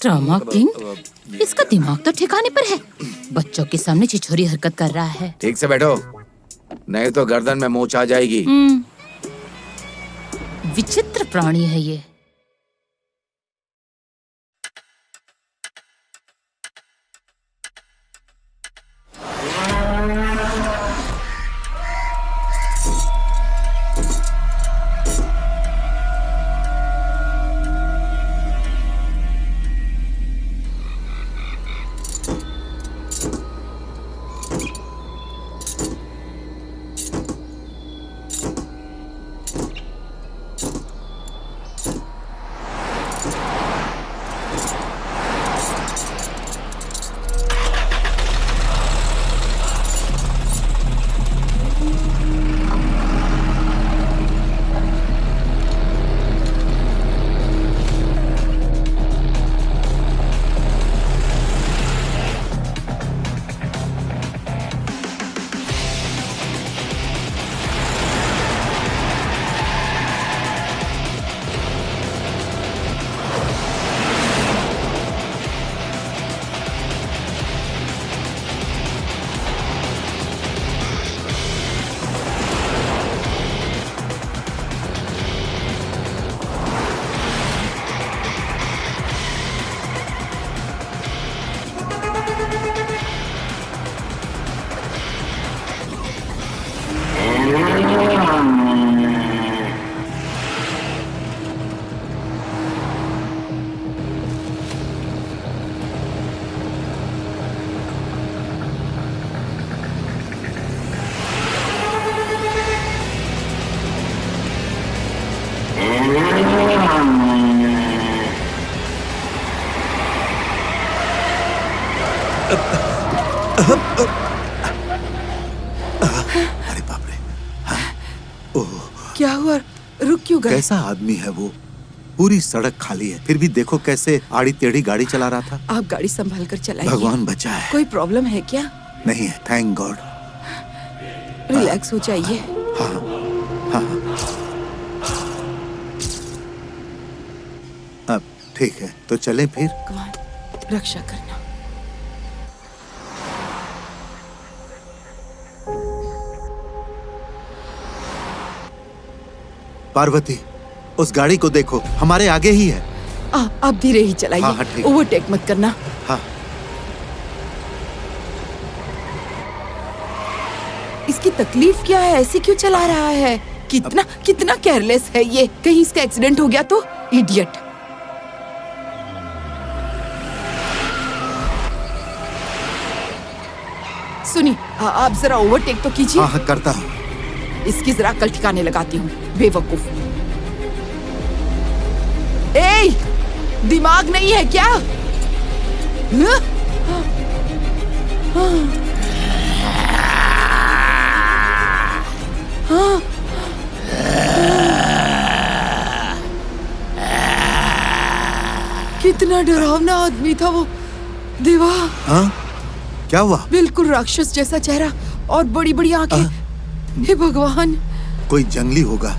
ड्रामा किंग, इसका दिमाग तो ठिकाने पर है। बच्चों के सामने छिछोरी हरकत कर रहा है। ठीक से बैठो, नहीं तो गर्दन में मोच आ जाएगी। विचित्र प्राणी है ये। क्या हुआ? रुक क्यों गए? कैसा आदमी है वो? पूरी सड़क खाली है, फिर भी देखो कैसे आड़ी टेढ़ी गाड़ी चला रहा था। आप गाड़ी संभाल कर चलाइए। भगवान बचाए। कोई प्रॉब्लम है क्या? नहीं है, थैंक गॉड। रिलैक्स हो जाइए। हाँ हाँ अब ठीक है, तो चलें फिर। रक्षा करना। पार्वती, उस गाड़ी को देखो, हमारे आगे ही है। आप धीरे ही चलाइए। हाँ, ठीक है। ओवरटेक मत करना। हाँ। इसकी तकलीफ क्या है? ऐसे क्यों चला रहा है? कितना कितना केयरलेस है ये। कहीं इसका एक्सीडेंट हो गया तो? इडियट। सुनिए, आप जरा ओवरटेक तो कीजिए। हाँ, करता हूँ। इसकी जरा अक्ल ठिकाने लगाती हूँ, बेवकूफ। ए, दिमाग नहीं है क्या? कितना डरावना आदमी था वो। देवा। हाँ? क्या हुआ? बिल्कुल राक्षस जैसा चेहरा और बड़ी बड़ी आंखें। हे भगवान। कोई जंगली होगा।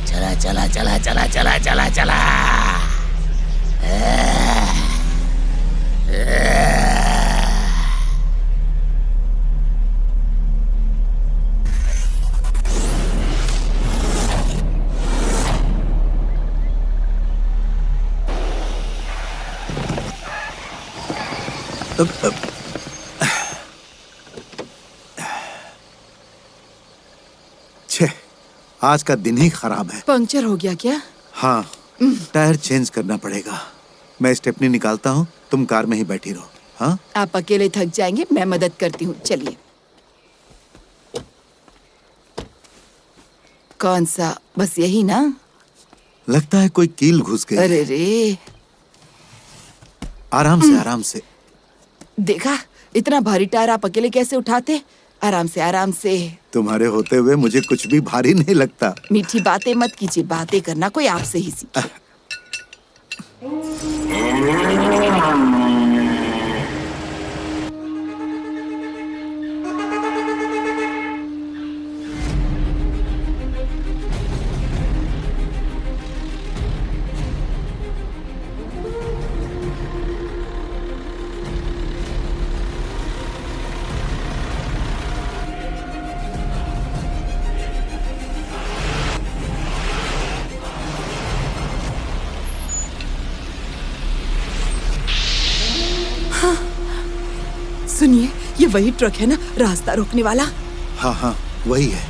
चला चला चला चला चला चला चला। छे, आज का दिन ही खराब है। पंक्चर हो गया क्या? हाँ, टायर चेंज करना पड़ेगा। मैं स्टेपनी निकालता हूँ, तुम कार में ही बैठी रहो। हाँ? आप अकेले थक जाएंगे, मैं मदद करती हूँ। चलिए। कौन सा? बस यही ना? लगता है कोई कील घुस गई। अरे रे। आराम से, आराम से। देखा, इतना भारी टायर आप अकेले कैसे उठाते? आराम से, आराम से। तुम्हारे होते हुए मुझे कुछ भी भारी नहीं लगता। मीठी बातें मत कीजिए, बातें करना कोई आपसे ही सीखे। सुनिए, ये वही ट्रक है ना रास्ता रोकने वाला? हाँ हाँ, वही है।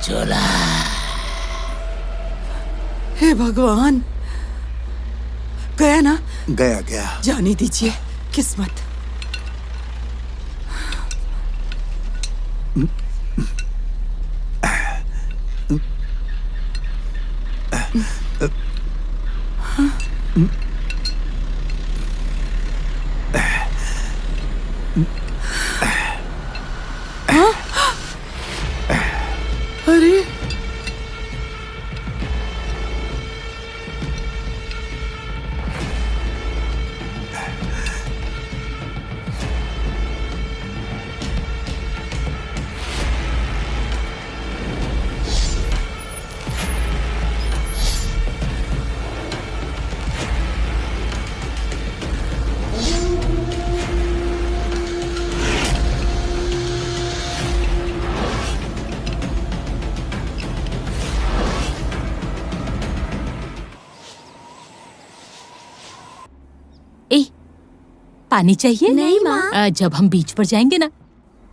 चला। हे भगवान। गया ना? गया गया। जाने दीजिए, किस्मत। अरे पानी चाहिए? नहीं माँ। जब हम बीच पर जाएंगे ना,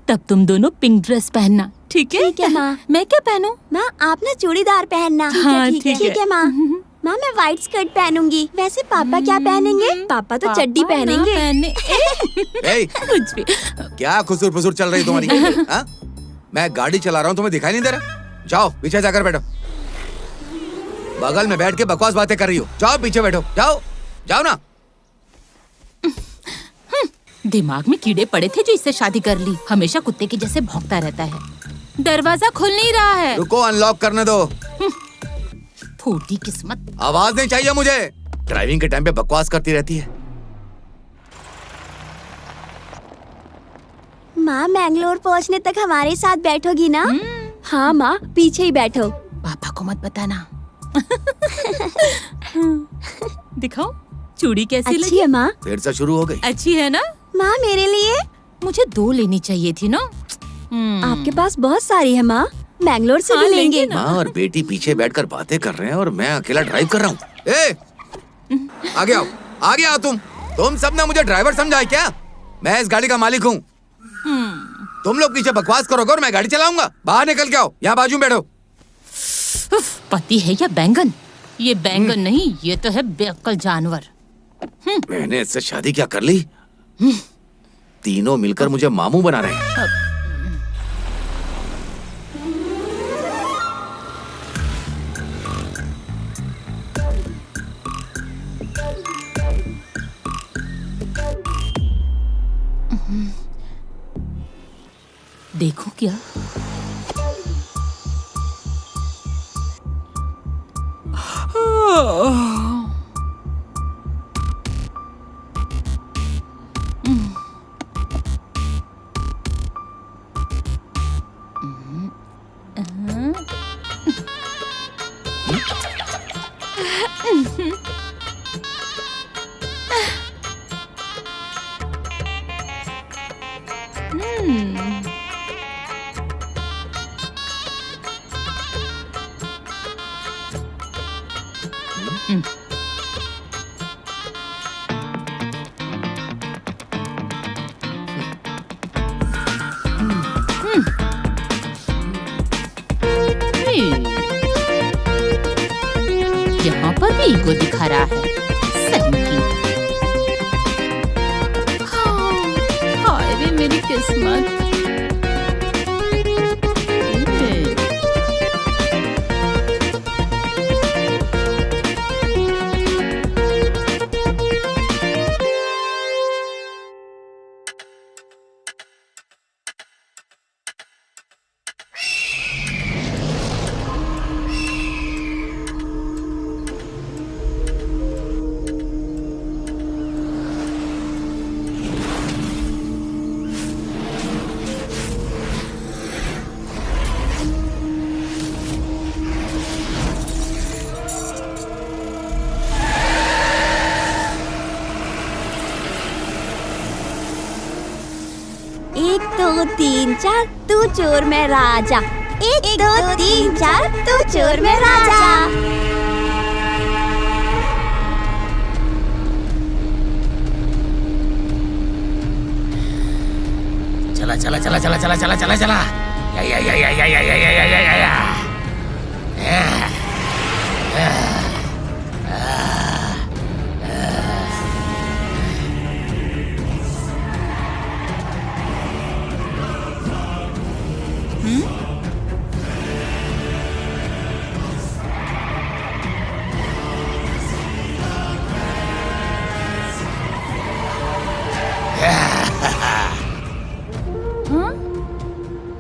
तब तुम दोनों पिंक ड्रेस पहनना, ठीक है? ठीक है माँ। मैं क्या पहनूं? माँ आप ना चूड़ीदार पहनना। हाँ, ठीक है माँ। माँ मैं व्हाइट स्कर्ट पहनूंगी। वैसे पापा क्या पहनेंगे? पापा तो चड्डी पहनेंगे। कुछ भी। क्या खुसुर फुसुर चल रही तुम्हारी? हाँ? मैं गाड़ी चला रहा हूँ, तुम्हें दिखाई नहीं दे रहा? जाओ पीछे जाकर बैठो। बगल में बैठ के बकवास बातें कर रही हो। जाओ पीछे बैठो, जाओ जाओ ना। दिमाग में कीड़े पड़े थे जो इससे शादी कर ली। हमेशा कुत्ते के जैसे भौंकता रहता है। दरवाजा खुल नहीं रहा है। रुको, अनलॉक करने दो। फूटी किस्मत। आवाज नहीं चाहिए मुझे। ड्राइविंग के टाइम पे बकवास करती रहती है। माँ, मैंगलोर पहुँचने तक हमारे साथ बैठोगी ना? हाँ माँ, पीछे ही बैठो। पापा को मत बताना। दिखाओ चूड़ी कैसी लगी? अच्छी है माँ। फिर से शुरू हो गई। अच्छी है ना? माँ, मेरे लिए? मुझे 2 लेनी चाहिए थी ना। आपके पास बहुत सारी है माँ, मैंगलोर से भी लेंगे। माँ और बेटी पीछे बैठकर बातें कर रहे हैं और मैं अकेला ड्राइव कर रहा हूँ। आगे आओ, आगे आओ। तुम सब ने मुझे ड्राइवर समझा है क्या? मैं इस गाड़ी का मालिक हूँ। तुम लोग पीछे बकवास करोगे और मैं गाड़ी चलाऊंगा। बाहर निकल के आओ, यहाँ बाजू में बैठो। पति है या बैंगन? ये बैंगन नहीं, ये तो है बेअक्ल जानवर। मैंने इससे शादी क्या कर ली? तीनों मिलकर मुझे मामू बना रहे हैं। देखो क्या? यहाँ पर भी ईगो दिखा रहा है। सनकी। हाय रे मेरी किस्मत। एक दो तीन चार, तू चोर मैं राजा। एक दो तीन चार, तू चोर मैं राजा। चला चला चला चला चला चला चला चला। या या या या या या या या या या या।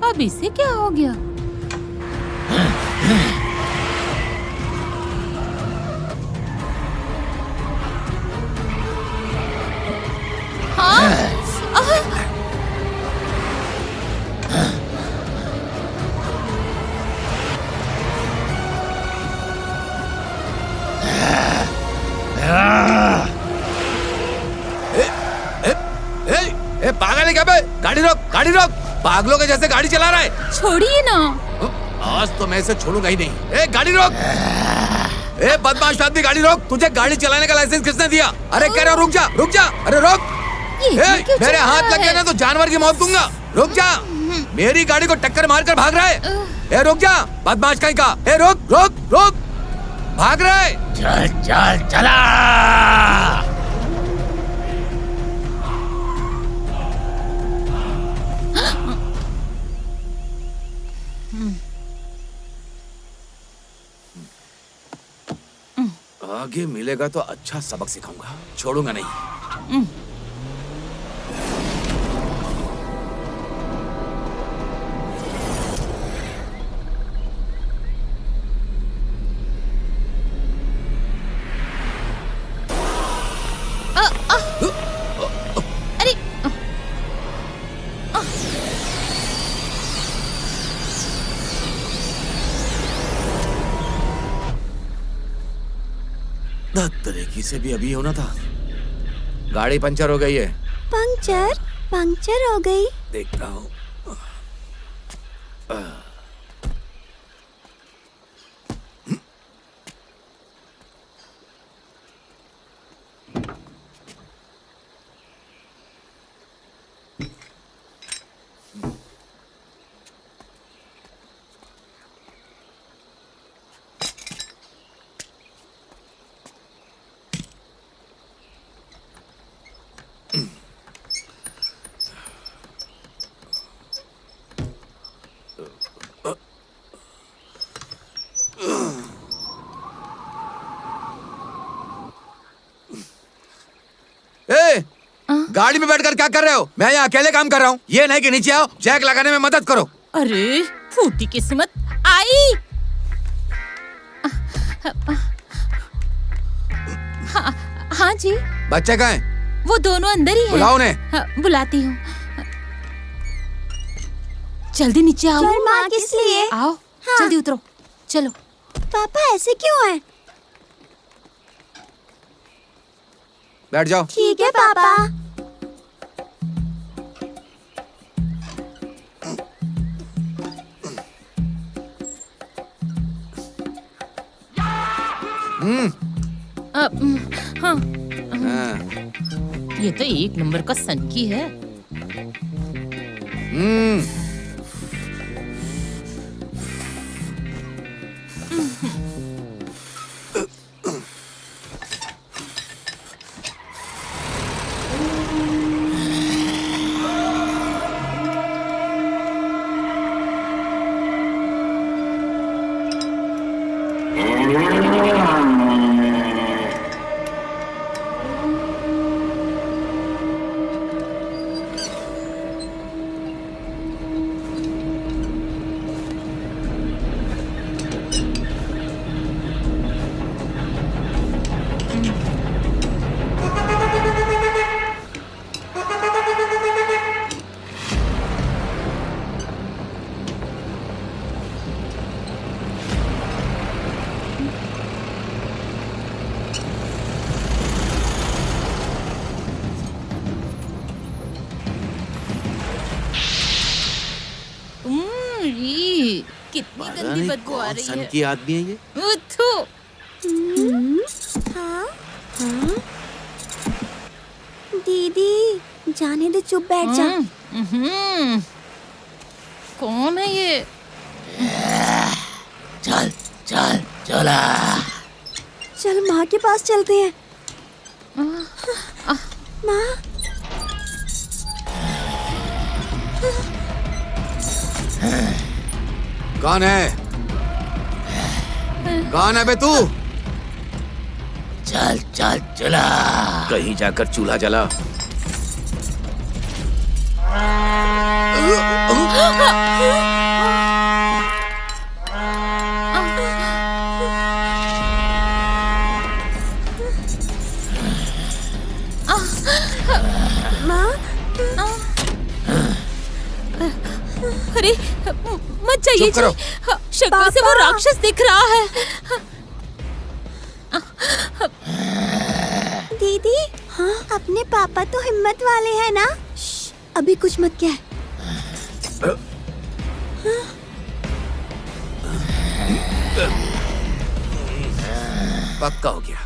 अब इसे क्या हो गया? पागल है क्या बे? गाड़ी रोक, गाड़ी रोक। पागलों के जैसे गाड़ी चला रहा है। छोड़िए ना। आज तो मैं इसे छोड़ूंगा ही नहीं। गाड़ी रोक। बदमाश आदमी, गाड़ी रोक। तुझे गाड़ी चलाने का लाइसेंस किसने दिया? अरे कह रहा, रुक जा, रुक जा। अरे रोक। मेरे हाथ लग गया ना तो जानवर की मौत दूंगा। रुक जा। मेरी गाड़ी को टक्कर मारकर भाग रहा है। रुक जा, बदमाश कहीं का। रुक रुक रुक। भाग रहा है। चल चल चला। आगे मिलेगा तो अच्छा सबक सिखाऊंगा, छोड़ूंगा नहीं। तरीके से भी अभी होना था। गाड़ी पंचर हो गई है। पंक्चर पंक्चर हो गई। देखता हूँ। गाड़ी में बैठकर क्या कर रहे हो? मैं यहाँ अकेले काम कर रहा हूँ। ये नहीं कि नीचे आओ, जैक लगाने में मदद करो। अरे फूटी किस्मत आई। हाँ जी। बच्चे कहाँ हैं? वो दोनों अंदर ही हैं। बुलाओ उन्हें। हाँ, बुलाती हूँ। जल्दी नीचे आओ। पर माँ किस लिए? आओ हाँ। जल्दी उतरो। चलो। पापा ऐसे क्यों है? बैठ जाओ। ठीक है पापा। हाँ। ये तो एक नंबर का सनकी है। कितनी गंदी बदबू आ रही है। की आदमी है ये। हाँ हाँ दीदी जाने दे, चुप बैठ जा। कौन है ये? चल चल चला। चल माँ के पास चलते हैं। माँ कौन है? कौन है बे तू? चल चल चला। कहीं जाकर चूल्हा जला। अरे मत जाइए जी। शक्ल से वो राक्षस दिख रहा है। दीदी हाँ अपने पापा तो हिम्मत वाले हैं ना। अभी कुछ मत कह। पक्का हो गया।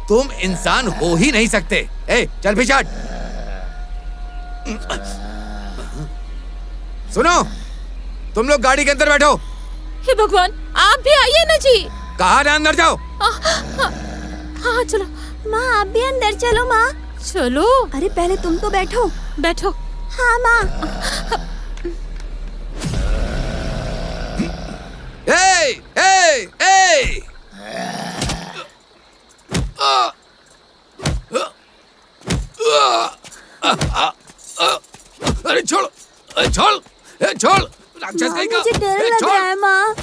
तुम इंसान हो ही नहीं सकते। ए, चल पीछे हट। सुनो, तुम लोग गाड़ी के अंदर बैठो। हे भगवान, आप भी आइए ना जी। कहाँ ना अंदर जाओ। हाँ चलो। माँ आप भी अंदर चलो। माँ चलो। अरे पहले तुम तो बैठो। बैठो। हाँ माँ। ए, ए, ए। अरे छोड़, अरे छोड़, छोड़। राक्षस कहीं का। मुझे डर लग रहा है माँ।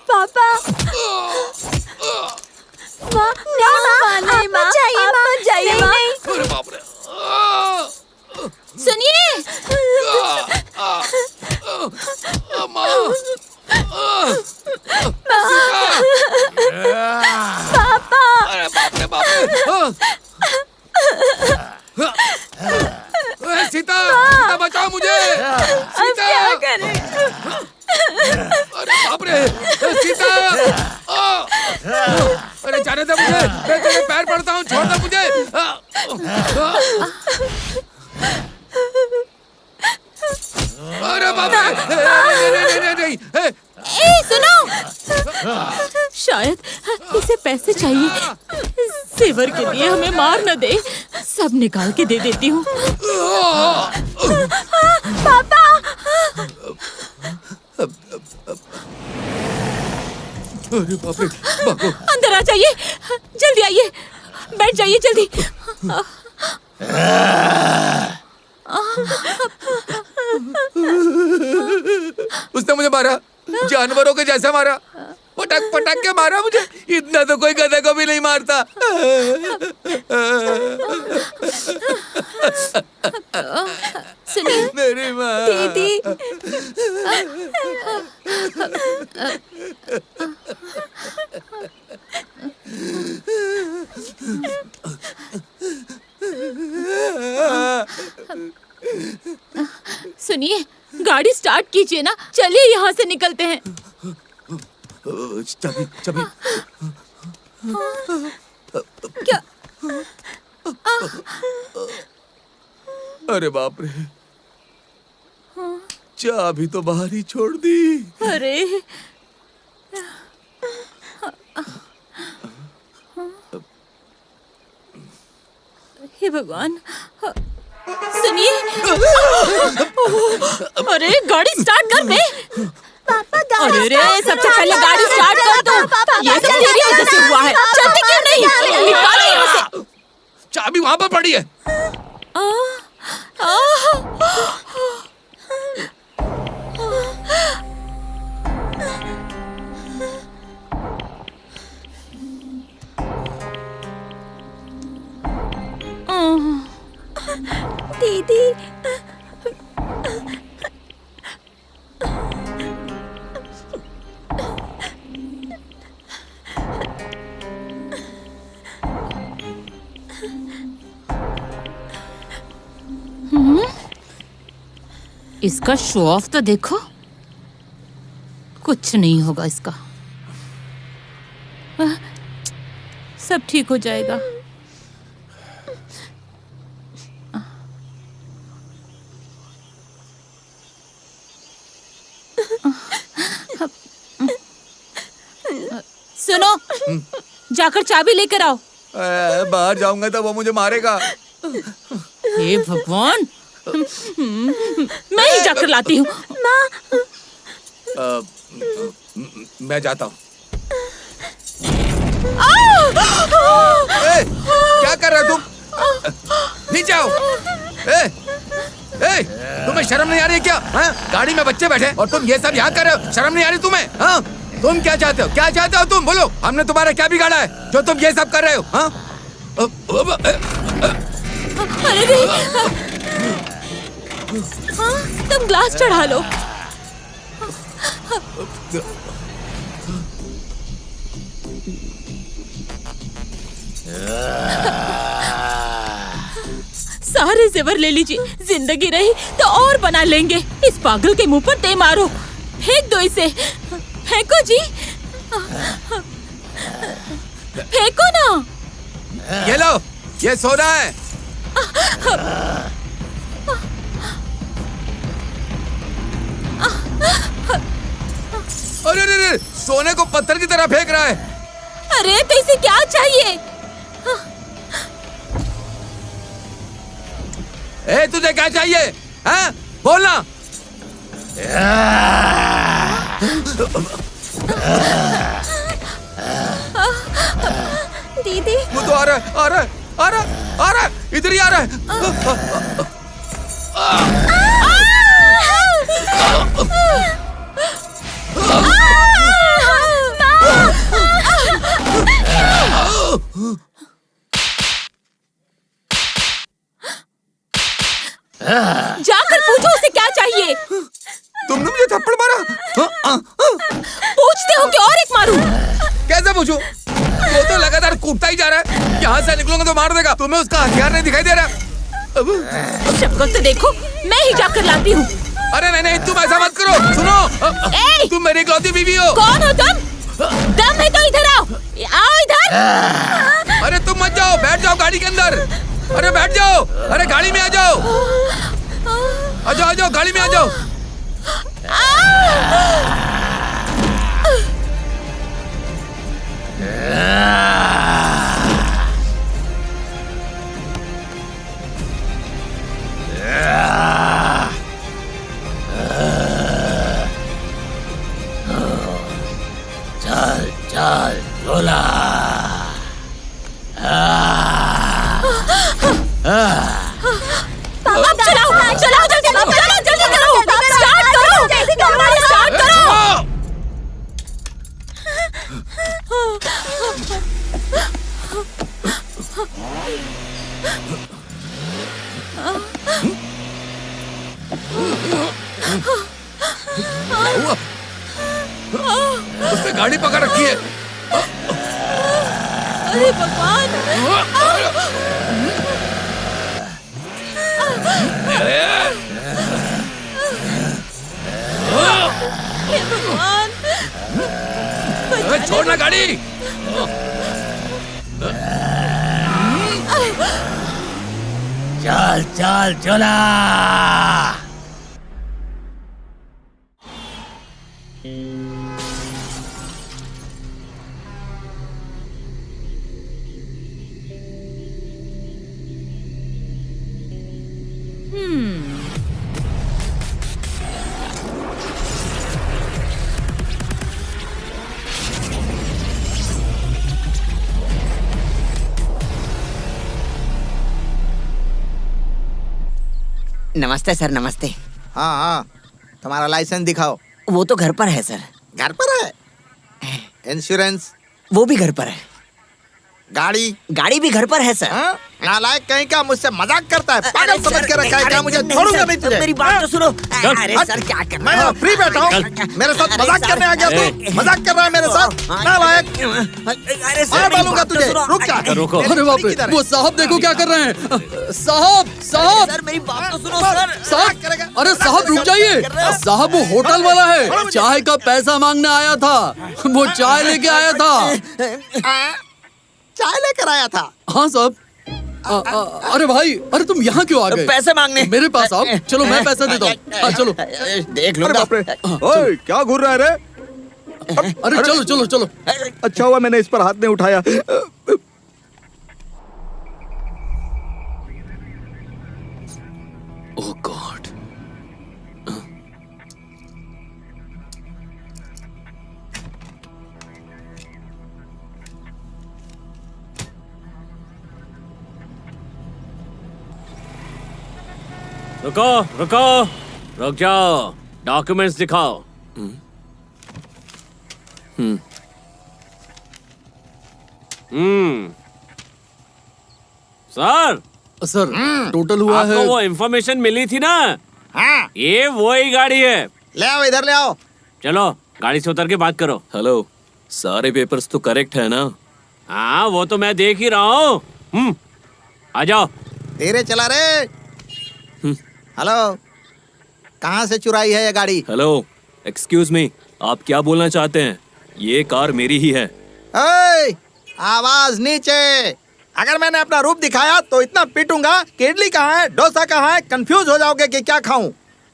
पापा माँ, नहीं माँ, चाहिए माँ, जाइए माँ। अरे बाप रे। सुनिए। पापा। अरे बाप रे बाप रे। सीता, सीता बचाओ मुझे। सीता। क्या करें? अरे बाप रे। सीता। अरे जाने दे मुझे, मैं तेरे पैर पड़ता हूँ, छोड़ दे मुझे। अरे बाप रे। नहीं। ए सुनो, शायद इसे पैसे चाहिए। सेवर के लिए हमें मार न दे, सब निकाल के दे देती हूँ। पापा। अरे बाप रे, भागो। अंदर आ जाइए, जल्दी आइए, बैठ जाइए जल्दी। उसने मुझे मारा, जानवरों के जैसा मारा, पटक पटक के मारा मुझे। इतना तो कोई गधे को भी नहीं मारता। सुनिए मेरी माँ। दीदी। सुनिए, गाड़ी स्टार्ट कीजिए ना, चलिए यहाँ से निकलते हैं। चाबी चाबी। क्या? अरे बाप रे, चाबी तो बाहर ही छोड़ दी। अरे हे भगवान, सुनिए। अरे गाड़ी स्टार्ट कर बे। पापा अरे रे, सबसे पहले गाड़ी स्टार्ट कर दो। ये सब तेरी वजह से हुआ है। चलती क्यों नहीं? निकालो यहाँ से। चाबी वहाँ पर पड़ी है। दीदी। इसका शो ऑफ तो देखो, कुछ नहीं होगा इसका। सब ठीक हो जाएगा। सुनो, जाकर चाबी लेकर आओ। बाहर जाऊंगा तो वो मुझे मारेगा। हे भगवान, मैं ही जाकर लाती हूँ। मैं जाता हूँ। क्या कर रहे हो तुम? नीचे आओ। तुम्हें शर्म नहीं आ रही क्या? गाड़ी में बच्चे बैठे और तुम ये सब यहाँ कर रहे हो? शर्म नहीं आ रही तुम्हें? हाँ? तुम क्या चाहते हो? क्या चाहते हो तुम? बोलो, हमने तुम्हारा क्या बिगाड़ा है जो तुम ये सब कर रहे हो? हाँ? अरे रे, हाँ, तुम ग्लास चढ़ा लो। सारे जेवर ले लीजिए, जिंदगी रही तो और बना लेंगे। इस पागल के मुंह पर दे मारो, फेंक दो इसे। फेंको जी, फेंको ना। ये लो, ये सोना है। अरे अरे, सोने को पत्थर की तरह फेंक रहा है। अरे तो इसे क्या चाहिए? तुझे क्या चाहिए? हैं? बोलना। दीदी। वो तो आ रहा है, आ रहा है, आ रहा है, आ रहा है, इधर ही आ रहा है। जाकर पूछो उसे क्या चाहिए। तुमने मुझे थप्पड़ मारा। पूछते हो कि और एक मारूं? कैसे पूछूं? वो तो लगातार कूदता ही जा रहा है। यहाँ से निकलूंगा तो मार देगा। तुम्हें उसका हथियार नहीं दिखाई दे रहा? शक्ल तो देखो, मैं ही जाकर लाती हूँ। अरे नहीं नहीं, तुम ऐसा मत करो। सुनो, तुम मेरी इकलौती बीवी हो। कौन हो तुम? दम है तो इधर आओ। आओ इधर। अरे तुम मत जाओ, बैठ जाओ गाड़ी के अंदर। अरे बैठ जाओ। अरे गाड़ी में आ जाओ। आ जाओ, आ जाओ, गाड़ी में आ जाओ। चल चल झोला। चलाओ चलाओ जल्दी, चलो जल्दी करो, स्टार्ट करो, स्टार्ट करो। उसने गाड़ी पकड़ रखी है। अरे भगवान। भगवान, छोड़ना गाड़ी। चल चल झोला। नमस्ते सर, नमस्ते। हाँ हाँ, तुम्हारा लाइसेंस दिखाओ। वो तो घर पर है सर। घर पर है? इंश्योरेंस? वो भी घर पर है। गाड़ी? गाड़ी भी घर पर है सर। नालायक कहीं का, मुझसे मजाक करता है। पागल समझ के रखा है क्या मुझे? छोड़ूंगा नहीं तुझे। मेरी बात तो सुनो। अरे सर क्या कर मैं यहाँ फ्री बैठा हूँ, मेरे साथ मजाक करने आ गया तू? मजाक कर रहा है मेरे साथ? नालायक, मार डालूंगा तुझे। रुक जा। रुको। अरे बाप रे, वो साहब देखो क्या कर रहे हैं। साहब साहब, सर मेरी बात तो सुनो सर। साहब, अरे साहब रुक जाइए। साहब वो होटल वाला है, चाय का पैसा मांगने आया था। वो चाय लेके आया था। चाय लेकर आया था? हाँ साहब। अरे भाई, अरे तुम यहाँ क्यों आ गए? पैसे मांगने। मेरे पास आओ, चलो मैं पैसा देता हूँ। हाँ चलो। देख लो। ओए क्या घूर रहा है रे? अरे चलो चलो चलो। अच्छा हुआ मैंने इस पर हाथ नहीं उठाया। ओह गॉड। रुको रुको, रुक जाओ, डॉक्यूमेंट्स दिखाओ। सर टोटल हुआ है। आपको वो इंफॉर्मेशन मिली थी ना? हाँ। ये वही गाड़ी है। ले आओ, इधर ले आओ। चलो गाड़ी से उतर के बात करो। हेलो, सारे पेपर्स तो करेक्ट है ना? हाँ वो तो मैं देख ही रहा हूँ। आ जाओ। धीरे चला रे। हेलो, कहाँ से चुराई है ये गाड़ी? हेलो, एक्सक्यूज मी, आप क्या बोलना चाहते हैं? ये कार मेरी ही है। ओए, आवाज नीचे। अगर मैंने अपना रूप दिखाया तो इतना पीटूंगा कि इडली कहाँ है, डोसा कहाँ है, कंफ्यूज हो जाओगे कि क्या खाऊं।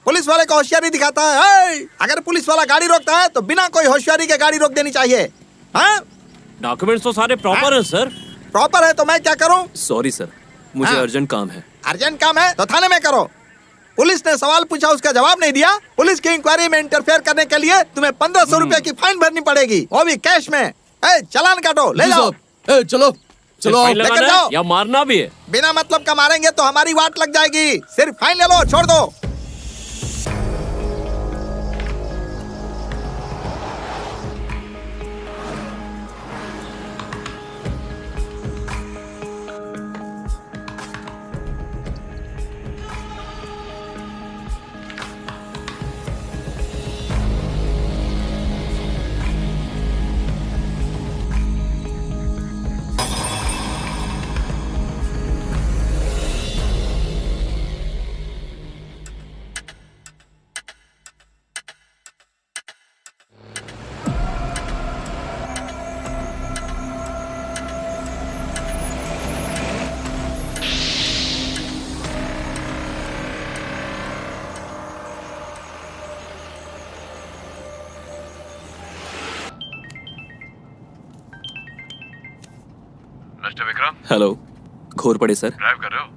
पुलिस वाले को होशियारी दिखाता है। अगर पुलिस वाला गाड़ी रोकता है तो बिना कोई होशियारी के गाड़ी रोक देनी चाहिए। हाँ? डॉक्यूमेंट्स तो सारे प्रॉपर हैं सर। प्रॉपर है तो मैं क्या करूं? सॉरी सर, मुझे हाँ? अर्जेंट काम है। अर्जेंट काम है तो थाने में करो। पुलिस ने सवाल पूछा, उसका जवाब नहीं दिया। पुलिस की इंक्वायरी में इंटरफेयर करने के लिए तुम्हें 1500 रुपए की फाइन भरनी पड़ेगी, वो भी कैश में। चालान काटो, ले जाओ। चलो चलो, लेकर जाओ। या मारना भी है? बिना मतलब का मारेंगे तो हमारी वाट लग जाएगी। सिर्फ फाइन ले लो, छोड़ दो। Mister Vikram, hello, Ghorpade sir. Drive कर रहे हो?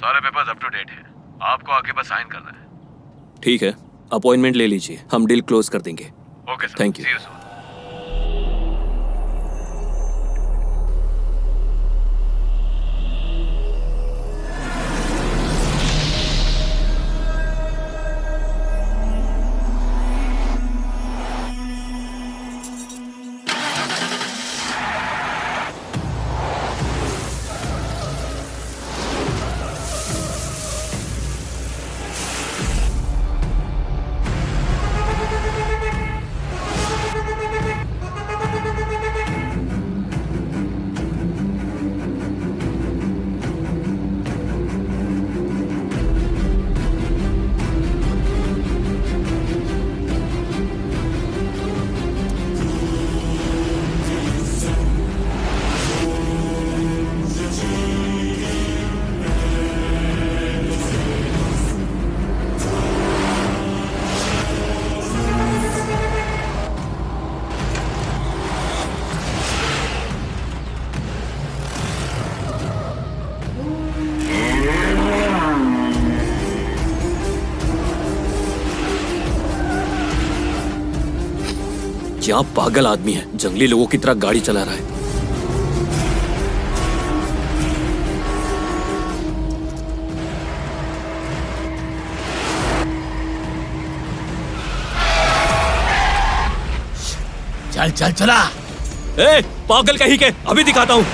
सारे पेपर्स अप टू डेट हैं। आपको आके बस साइन करना है। ठीक है, अपॉइंटमेंट ले लीजिए, हम डील क्लोज कर देंगे। Okay sir, thank you. See you soon. क्या पागल आदमी है, जंगली लोगों की तरह गाड़ी चला रहा है। चल चल चला। ए, पागल कहीं के, अभी दिखाता हूं।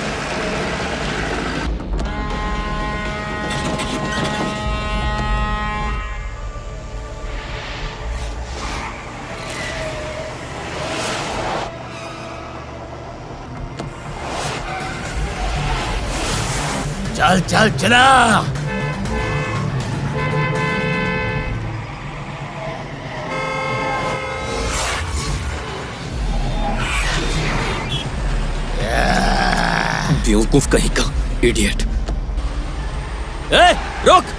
चल चल चला। बेवकूफ कहीं का, इडियट। ए, रुक।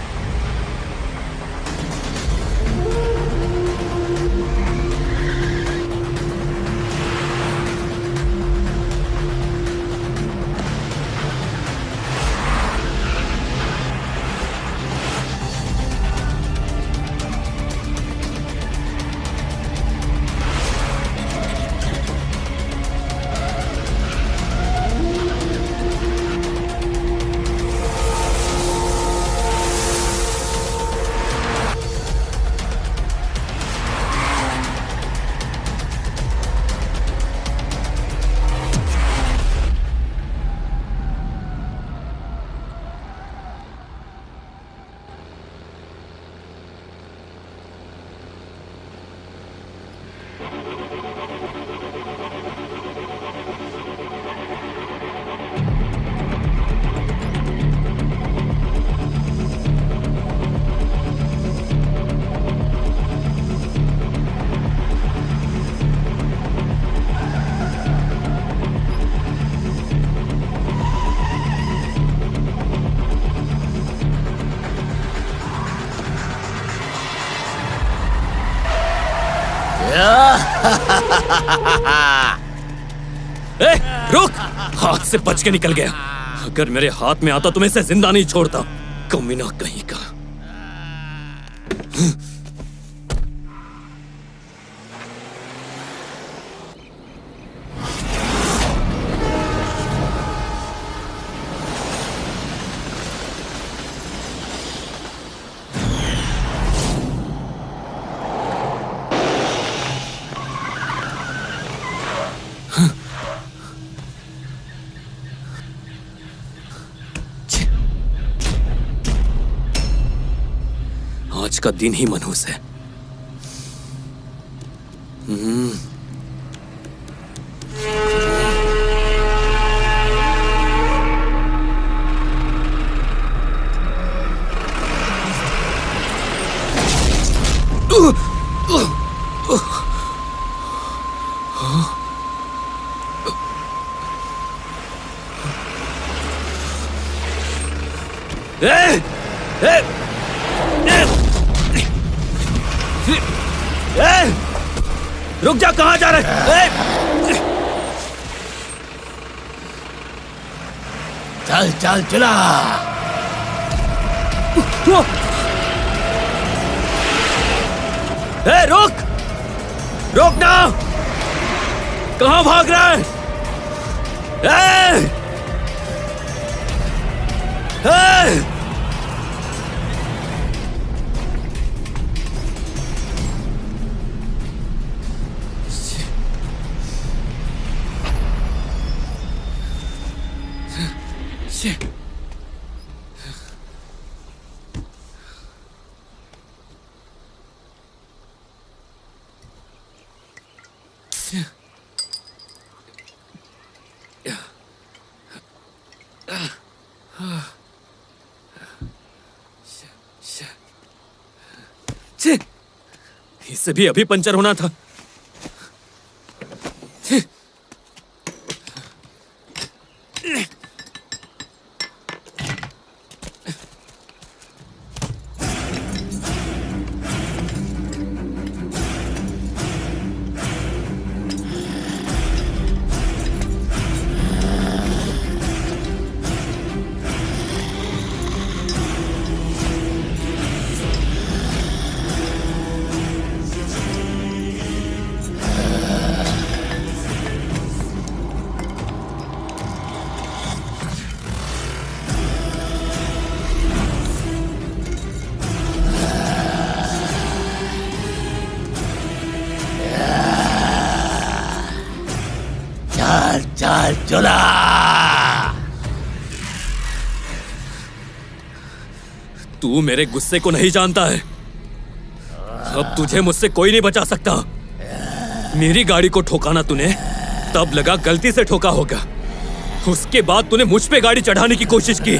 ए, रुक। हाथ से बच के निकल गया। अगर मेरे हाथ में आता तो मैं इसे जिंदा नहीं छोड़ता। कमीना कहीं का। आज का दिन ही मनहूस है। रुक जा, कहां जा रहे? चल चल चला। ए, रुक! रुक ना! कहाँ भाग रहा है? ए! ए! इससे भी अभी पंचर होना था। चल चल चला। तू मेरे गुस्से को नहीं जानता है। अब तुझे मुझसे कोई नहीं बचा सकता। मेरी गाड़ी को ठोकाना तूने तब लगा गलती से ठोका होगा। उसके बाद तूने मुझ पे गाड़ी चढ़ाने की कोशिश की।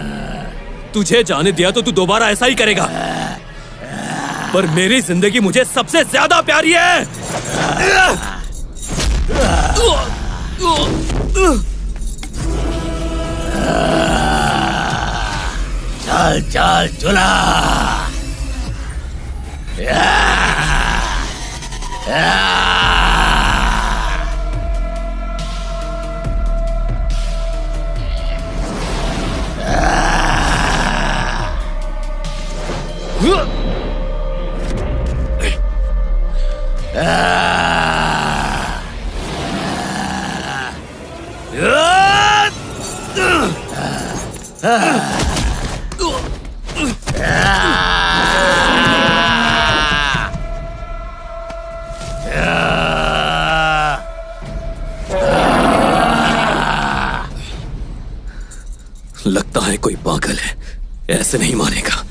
तुझे जाने दिया तो तू दोबारा ऐसा ही करेगा। पर मेरी जिंदगी मुझे सबसे ज्यादा प्यारी है। चल चल चला। लगता है कोई पागल है, ऐसे नहीं मानेगा।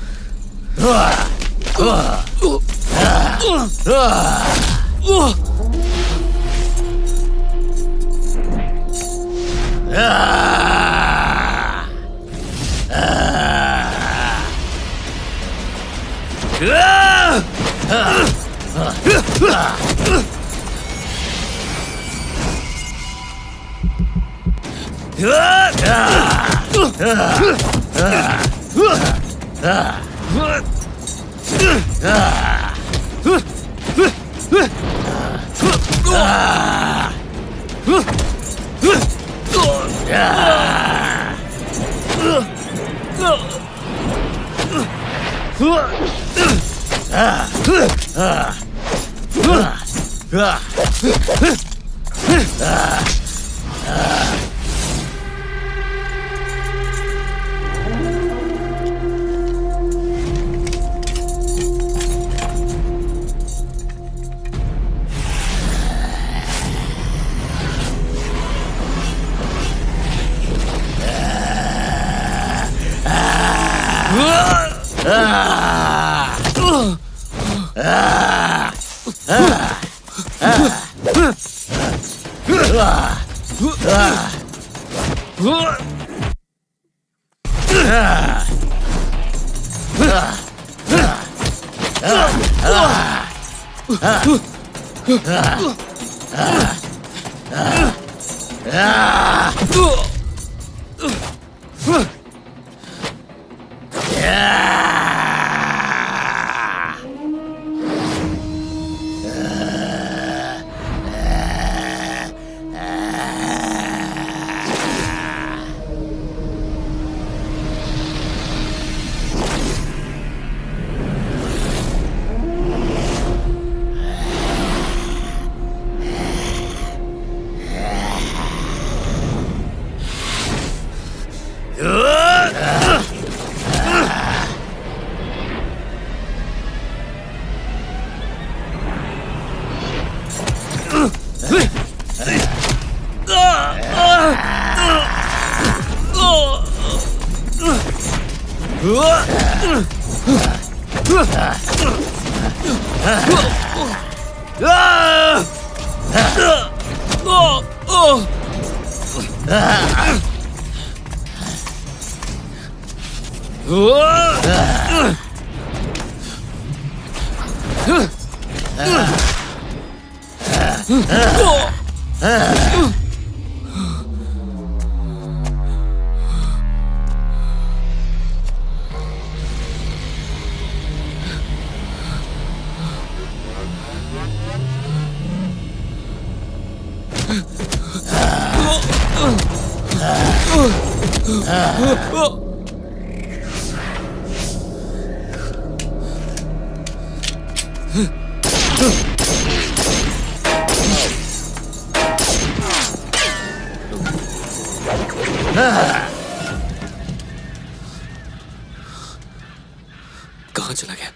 कहाँ चला गया?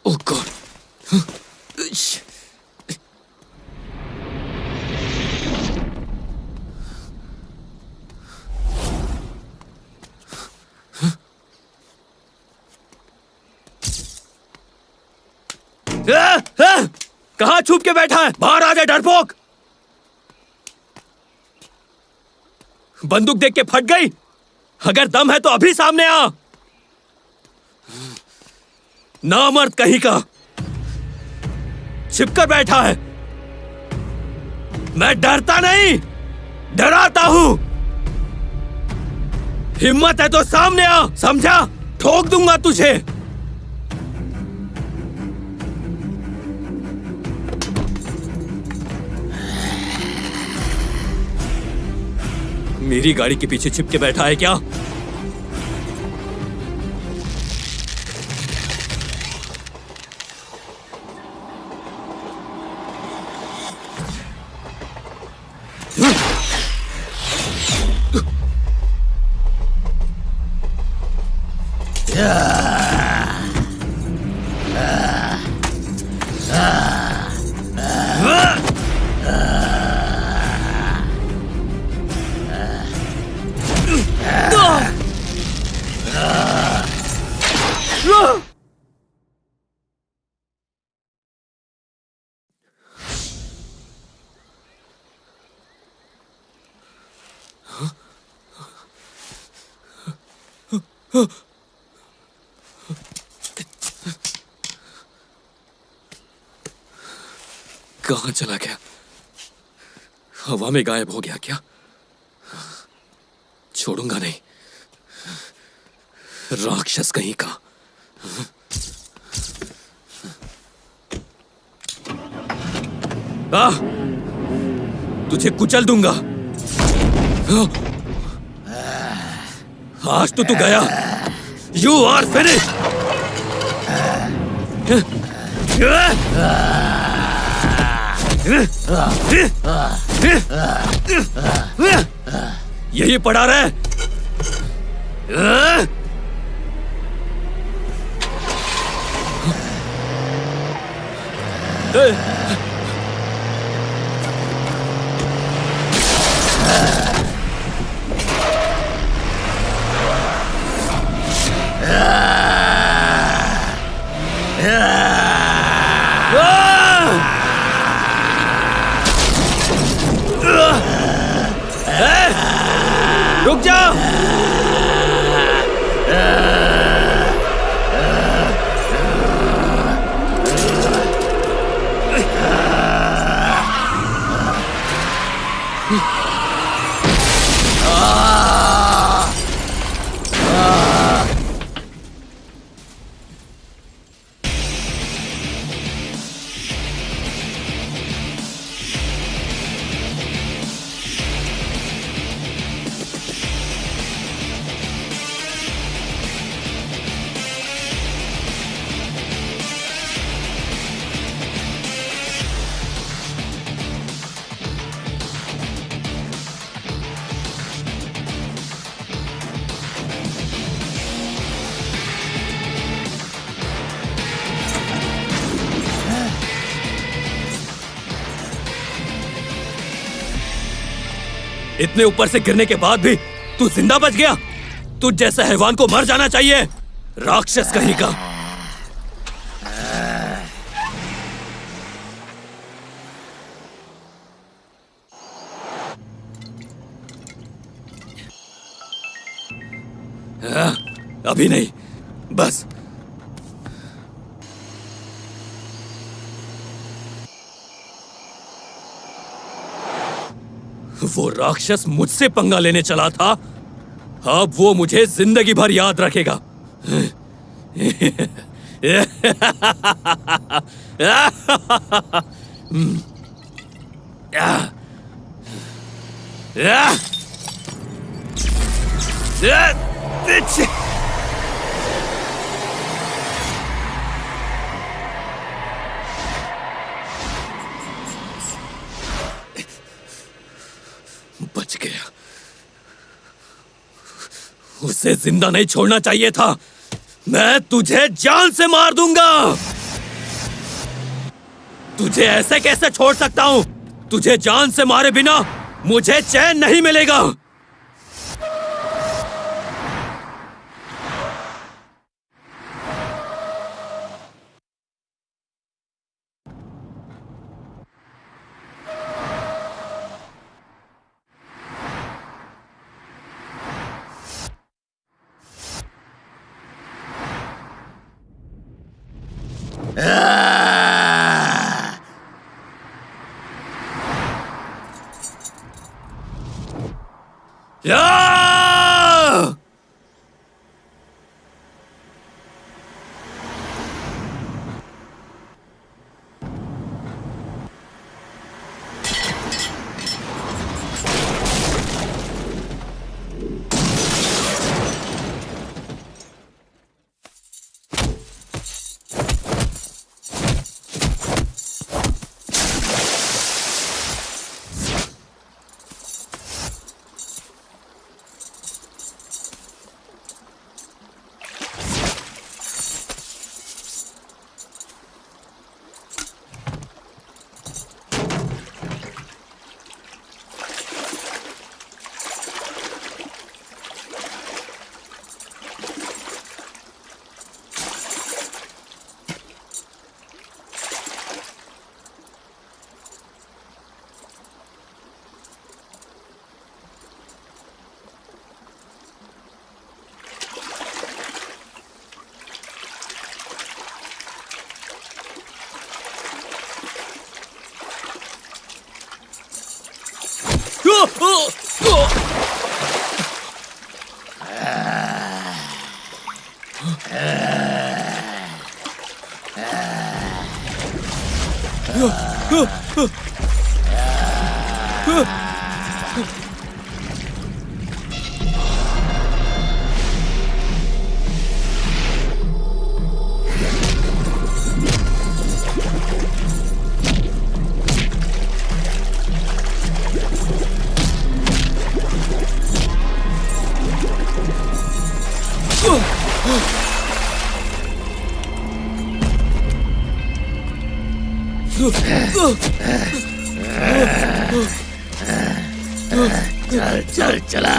Oh God! कहाँ छुप के बैठा है? बाहर आ जा डरपोक! बंदूक देख के फट गई? अगर दम है तो अभी सामने आ! नामर्द कहीं का छिपकर बैठा है। मैं डरता नहीं, डराता हूं। हिम्मत है तो सामने आ, समझा? ठोक दूंगा तुझे। मेरी गाड़ी के पीछे छिप के बैठा है क्या? कहाँ चला गया? हवा में गायब हो गया क्या? छोड़ूंगा नहीं, राक्षस कहीं का। तुझे कुचल दूंगा। आज तो तू गया। You are finished. यही पड़ा रहे। रुक जाओ। इतने ऊपर से गिरने के बाद भी तू जिंदा बच गया। तुझ जैसे हैवान को मर जाना चाहिए, राक्षस कहीं का। अभी नहीं, बस। वो राक्षस मुझसे पंगा लेने चला था, अब वो मुझे जिंदगी भर याद रखेगा। बच गया। उसे जिंदा नहीं छोड़ना चाहिए था। मैं तुझे जान से मार दूंगा। तुझे ऐसे कैसे छोड़ सकता हूं? तुझे जान से मारे बिना मुझे चैन नहीं मिलेगा। चल चल चला।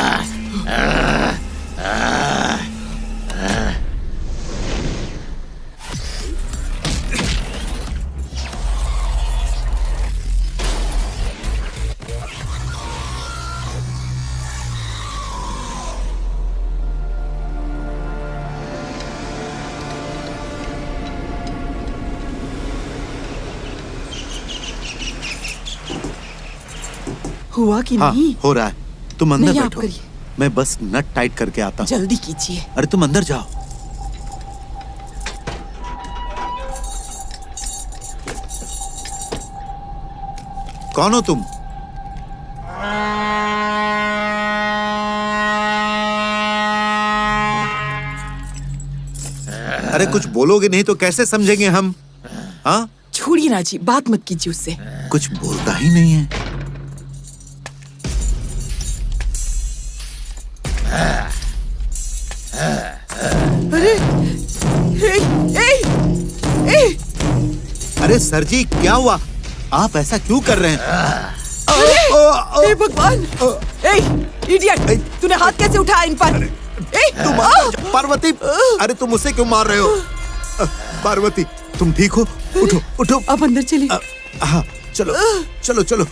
हुआ कि हाँ, नहीं? हो रहा है। तुम अंदर नहीं, आप बैठो, करिए। मैं बस नट टाइट करके आता हूँ। जल्दी कीजिए। अरे तुम अंदर जाओ। कौन हो तुम? अरे कुछ बोलोगे नहीं तो कैसे समझेंगे हम? हाँ, छोड़िए ना जी, बात मत कीजिए उससे। कुछ बोलता ही नहीं है। अरे अरे सर जी, क्या हुआ? आप ऐसा क्यों कर रहे हैं? हे भगवान! ए, इडियट, तूने हाथ कैसे उठाया इन पर? पार्वती, अरे तुम उसे क्यों मार रहे हो? पार्वती, तुम ठीक हो? उठो उठो। अब अंदर चलिए। हाँ चलो चलो चलो।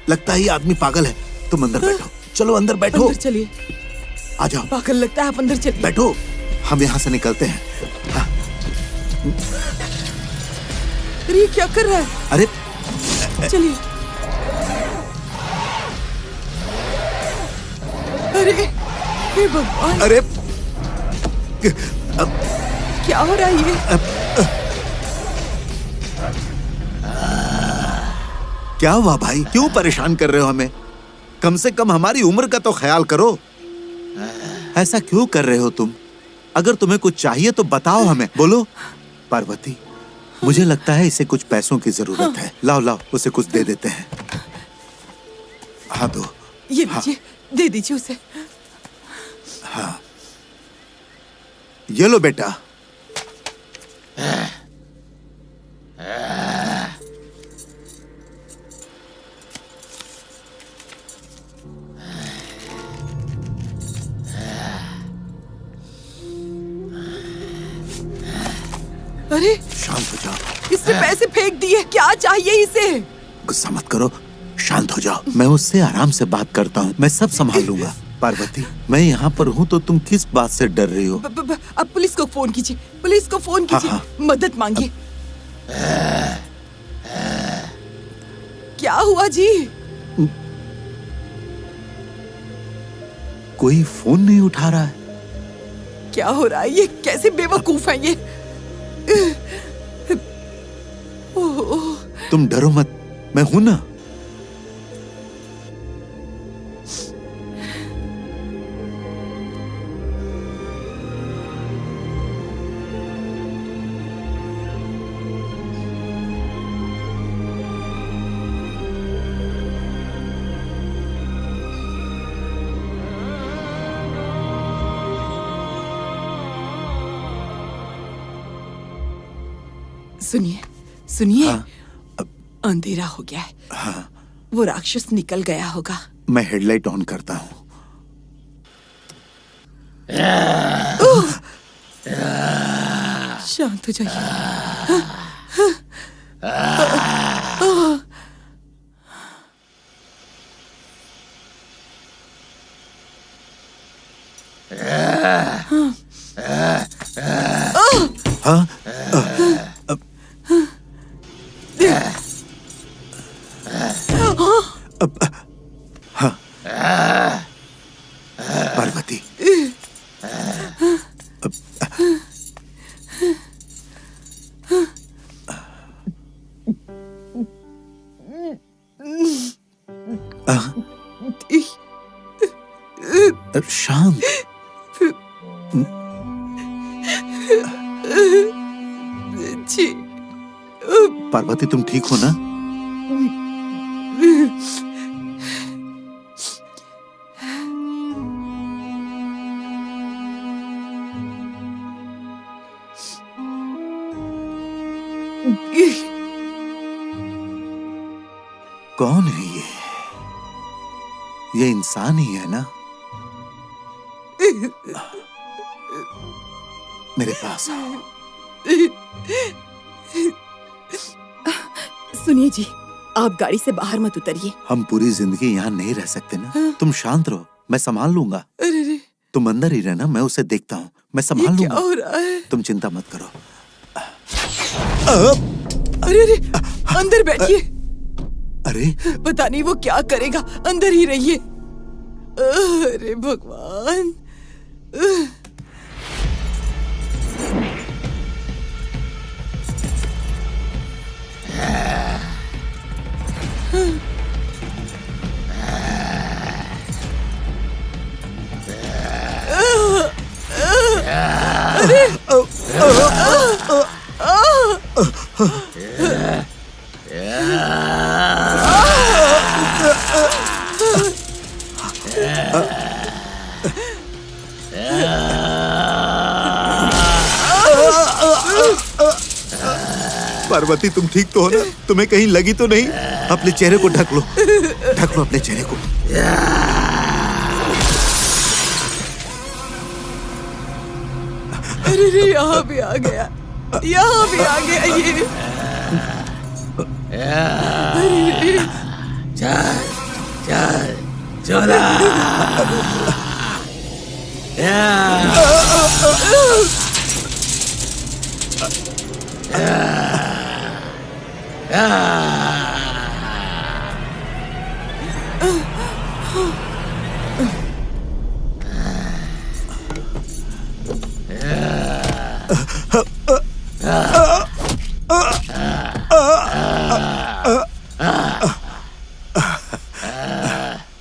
लगता है ये आदमी पागल है। तुम अंदर बैठो। चलो अंदर बैठो। अंदर चलिए। आ जाओ। पागल लगता है, आप अंदर चलिए। बैठो, हम यहाँ से निकलते हैं। हाँ। अरे क्या कर रहा है? अरे चलिए। अरे हे भगवान, अरे क्या हो रहा है ये? क्या हुआ भाई? क्यों परेशान कर रहे हो हमें? कम से कम हमारी उम्र का तो ख्याल करो। ऐसा क्यों कर रहे हो तुम? अगर तुम्हें कुछ चाहिए तो बताओ हमें, बोलो। पार्वती, मुझे लगता है इसे कुछ पैसों की जरूरत है। लाओ लाओ, उसे कुछ दे देते हैं। हाँ दो। ये लीजिए, दे दीजिए उसे। हाँ, ये लो बेटा। अरे शांत हो जाओ। इसने पैसे फेंक दिए, क्या चाहिए इसे? गुस्सा मत करो, शांत हो जाओ। मैं उससे आराम से बात करता हूँ, मैं सब संभाल लूंगा। पार्वती, मैं यहाँ पर हूँ तो तुम किस बात से डर रही हो? अब पुलिस को फोन कीजिए, पुलिस को फोन कीजिए। हाँ। मदद मांगिए। क्या हुआ जी? कोई फोन नहीं उठा रहा है। क्या हो रहा है? ये कैसे बेवकूफ है ये? तुम डरो मत, मैं हूं ना। सुनिए सुनिए। हाँ, अंधेरा हो गया है। हाँ, वो राक्षस निकल गया होगा। मैं हेडलाइट ऑन करता हूँ। शांत हो जाइए। हाँ, हाँ, पार्वती, शांत। जी। पार्वती, तुम ठीक हो ना? कौन है ये? ये इंसान ही है ना? मेरे पास आओ। सुनिए जी, आप गाड़ी से बाहर मत उतरिए। हम पूरी जिंदगी यहाँ नहीं रह सकते ना। तुम शांत रहो, मैं संभाल लूंगा। अरे तुम अंदर ही रहना, मैं उसे देखता हूँ, मैं संभाल ये लूंगा। क्या हो रहा है? तुम चिंता मत करो। अरे अरे, अंदर बैठिए। अरे पता नहीं वो क्या करेगा, अंदर ही रहिए। अरे भगवान। पार्वती, तुम ठीक तो हो ना? तुम्हें कहीं लगी तो नहीं? अपने चेहरे को ढक लो, ढक लो अपने चेहरे को। अरे यहाँ भी आ गया, यहाँ भी आ गया ये। अरे चल चल चला।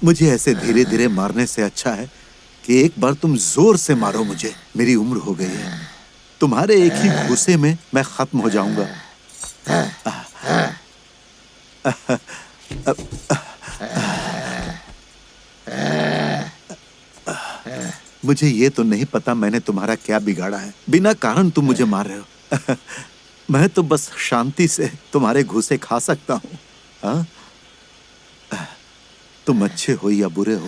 मुझे ऐसे धीरे धीरे मारने से अच्छा है कि एक बार तुम जोर से मारो मुझे। मेरी उम्र हो गई है, तुम्हारे एक ही घूसे में मैं खत्म हो जाऊंगा। मुझे ये तो नहीं पता मैंने तुम्हारा क्या बिगाड़ा है, बिना कारण तुम मुझे मार रहे हो। मैं तो बस शांति से तुम्हारे घूसे खा सकता हूँ। हाँ? तुम अच्छे हो या बुरे हो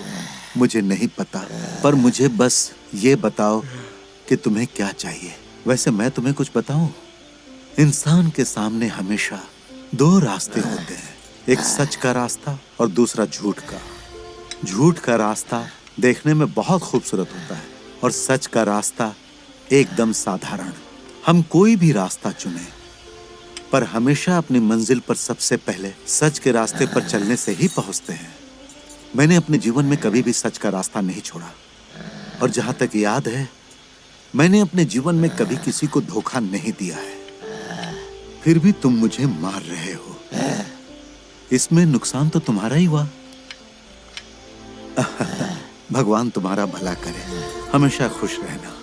मुझे नहीं पता, पर मुझे बस ये बताओ कि तुम्हें क्या चाहिए। वैसे मैं तुम्हें कुछ बताऊं, इंसान के सामने हमेशा दो रास्ते होते हैं, एक सच का रास्ता और दूसरा झूठ का। झूठ का रास्ता देखने में बहुत खूबसूरत होता है और सच का रास्ता एकदम साधारण। हम कोई भी रास्ता चुने पर हमेशा अपनी मंजिल पर सबसे पहले सच के रास्ते पर चलने से ही पहुंचते हैं। मैंने अपने जीवन में कभी भी सच का रास्ता नहीं छोड़ा और जहां तक याद है मैंने अपने जीवन में कभी किसी को धोखा नहीं दिया है। फिर भी तुम मुझे मार रहे हो, इसमें नुकसान तो तुम्हारा ही हुआ। भगवान तुम्हारा भला करे, हमेशा खुश रहना।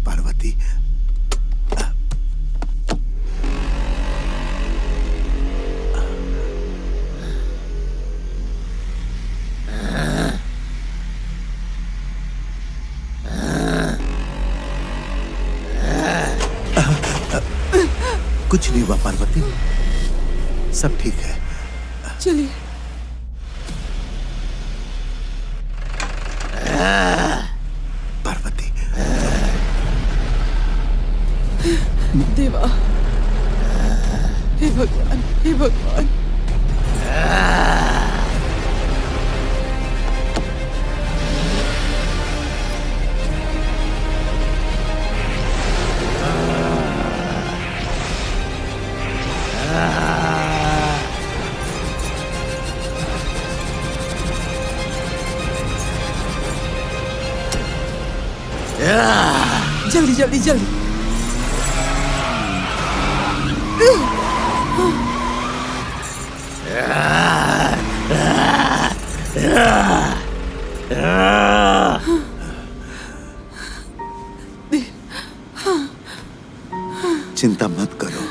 पार्वती, कुछ नहीं हुआ पार्वती, सब ठीक है। चलिए। पार्वती, देवा, हे भगवान, हे भगवान। जल्दी जल्दी जल्दी। चिंता मत करो।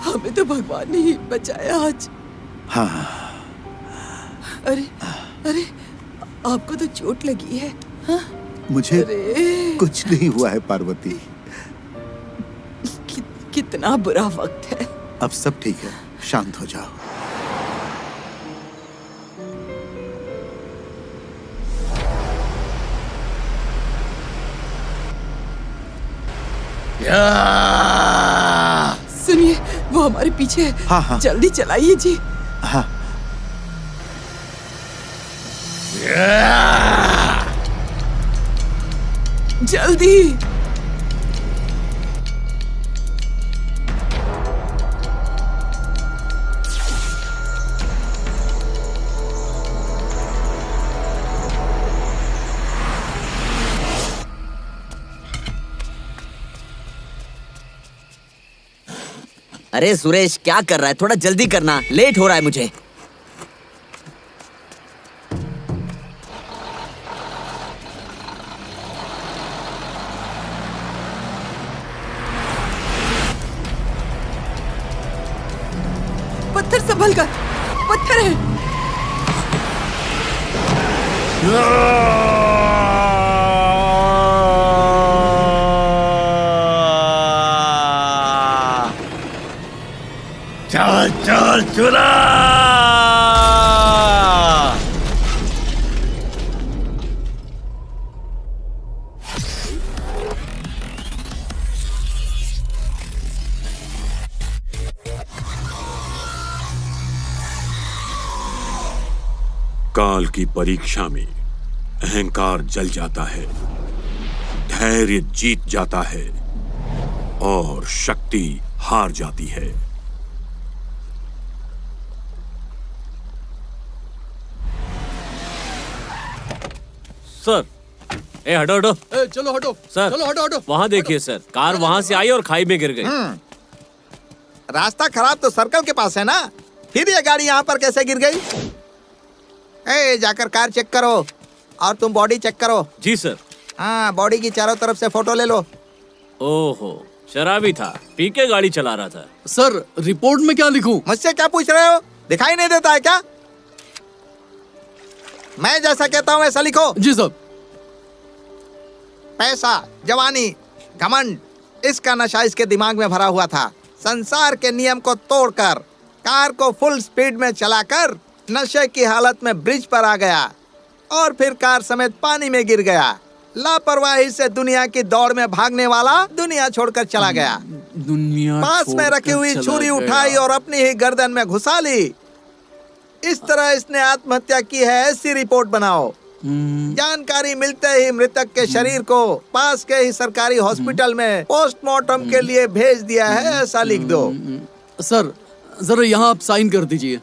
हमें तो भगवान ने ही बचाया आज। हाँ। अरे अरे, आपको तो चोट लगी है। हाँ? मुझे अरे, कुछ नहीं हुआ है पार्वती। कितना बुरा वक्त है। अब सब ठीक है, शांत हो जाओ। सुनिए, वो हमारे पीछे है। हाँ हाँ। जल्दी चलाइए जी। हाँ। जल्दी। अरे सुरेश, क्या कर रहा है? थोड़ा जल्दी करना, लेट हो रहा है मुझे। पत्थर संभल कर, पत्थर है। चल चल चुरा। काल की परीक्षा में अहंकार जल जाता है, धैर्य जीत जाता है और शक्ति हार जाती है। सर, ए हटो हटो। ए, चलो हटो सर, चलो हटो हटो। वहाँ देखिए सर, कार वहाँ से आई और खाई में गिर गई। रास्ता खराब तो सर्कल के पास है ना, फिर ये गाड़ी यहाँ पर कैसे गिर गई? ए, जाकर कार चेक करो और तुम बॉडी चेक करो। जी सर। हाँ, बॉडी की चारों तरफ से फोटो ले लो। ओहो, शराबी था, पी के गाड़ी चला रहा था। सर, रिपोर्ट में क्या लिखूं? मुझसे क्या पूछ रहे हो? दिखाई नहीं देता है क्या? मैं जैसा कहता हूँ वैसा लिखो। जी साहब। पैसा, जवानी, घमंड, इसका नशा इसके दिमाग में भरा हुआ था। संसार के नियम को तोड़कर कार को फुल स्पीड में चलाकर नशे की हालत में ब्रिज पर आ गया और फिर कार समेत पानी में गिर गया। लापरवाही से दुनिया की दौड़ में भागने वाला दुनिया छोड़कर चला गया। दुनिया पास में रखी हुई छुरी उठाई और अपनी ही गर्दन में घुसा ली। इस तरह इसने आत्महत्या की है, ऐसी रिपोर्ट बनाओ। जानकारी मिलते ही मृतक के शरीर को पास के ही सरकारी हॉस्पिटल में पोस्टमार्टम के लिए भेज दिया है, ऐसा लिख दो। सर, जरा यहाँ आप साइन कर दीजिए।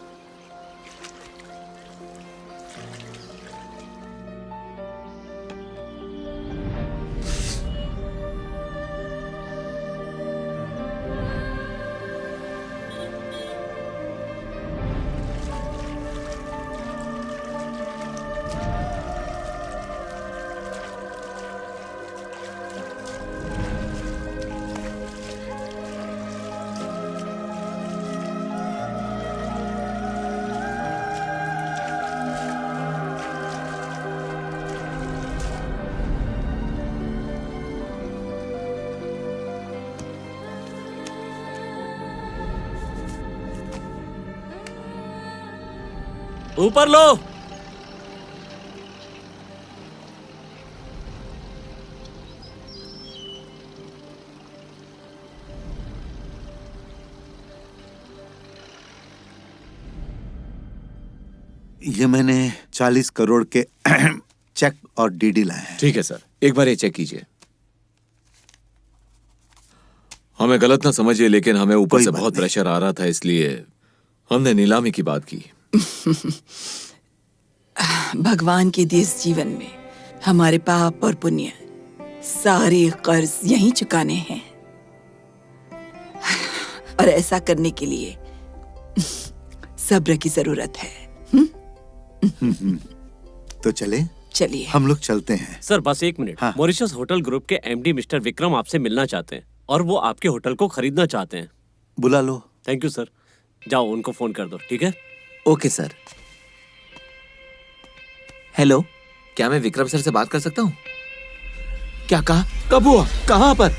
ऊपर लो। ये मैंने 40 करोड़ के चेक और डीडी लाए हैं। ठीक है सर, एक बार ये चेक कीजिए। हमें गलत ना समझिए, लेकिन हमें ऊपर से बहुत प्रेशर आ रहा था, इसलिए हमने नीलामी की बात की। भगवान के दिए इस जीवन में हमारे पाप और पुण्य सारे कर्ज यहीं चुकाने हैं, और ऐसा करने के लिए सब्र की जरूरत है। तो चले? चलिए, हम लोग चलते हैं। सर बस एक मिनट। हाँ। मॉरिशस होटल ग्रुप के एमडी मिस्टर विक्रम आपसे मिलना चाहते हैं और वो आपके होटल को खरीदना चाहते हैं। बुला लो। Thank you sir. जाओ उनको फोन कर दो, ठीक है? Okay sir. हेलो, क्या मैं विक्रम सर से बात कर सकता हूँ? क्या कहा? कब हुआ? कहाँ पर?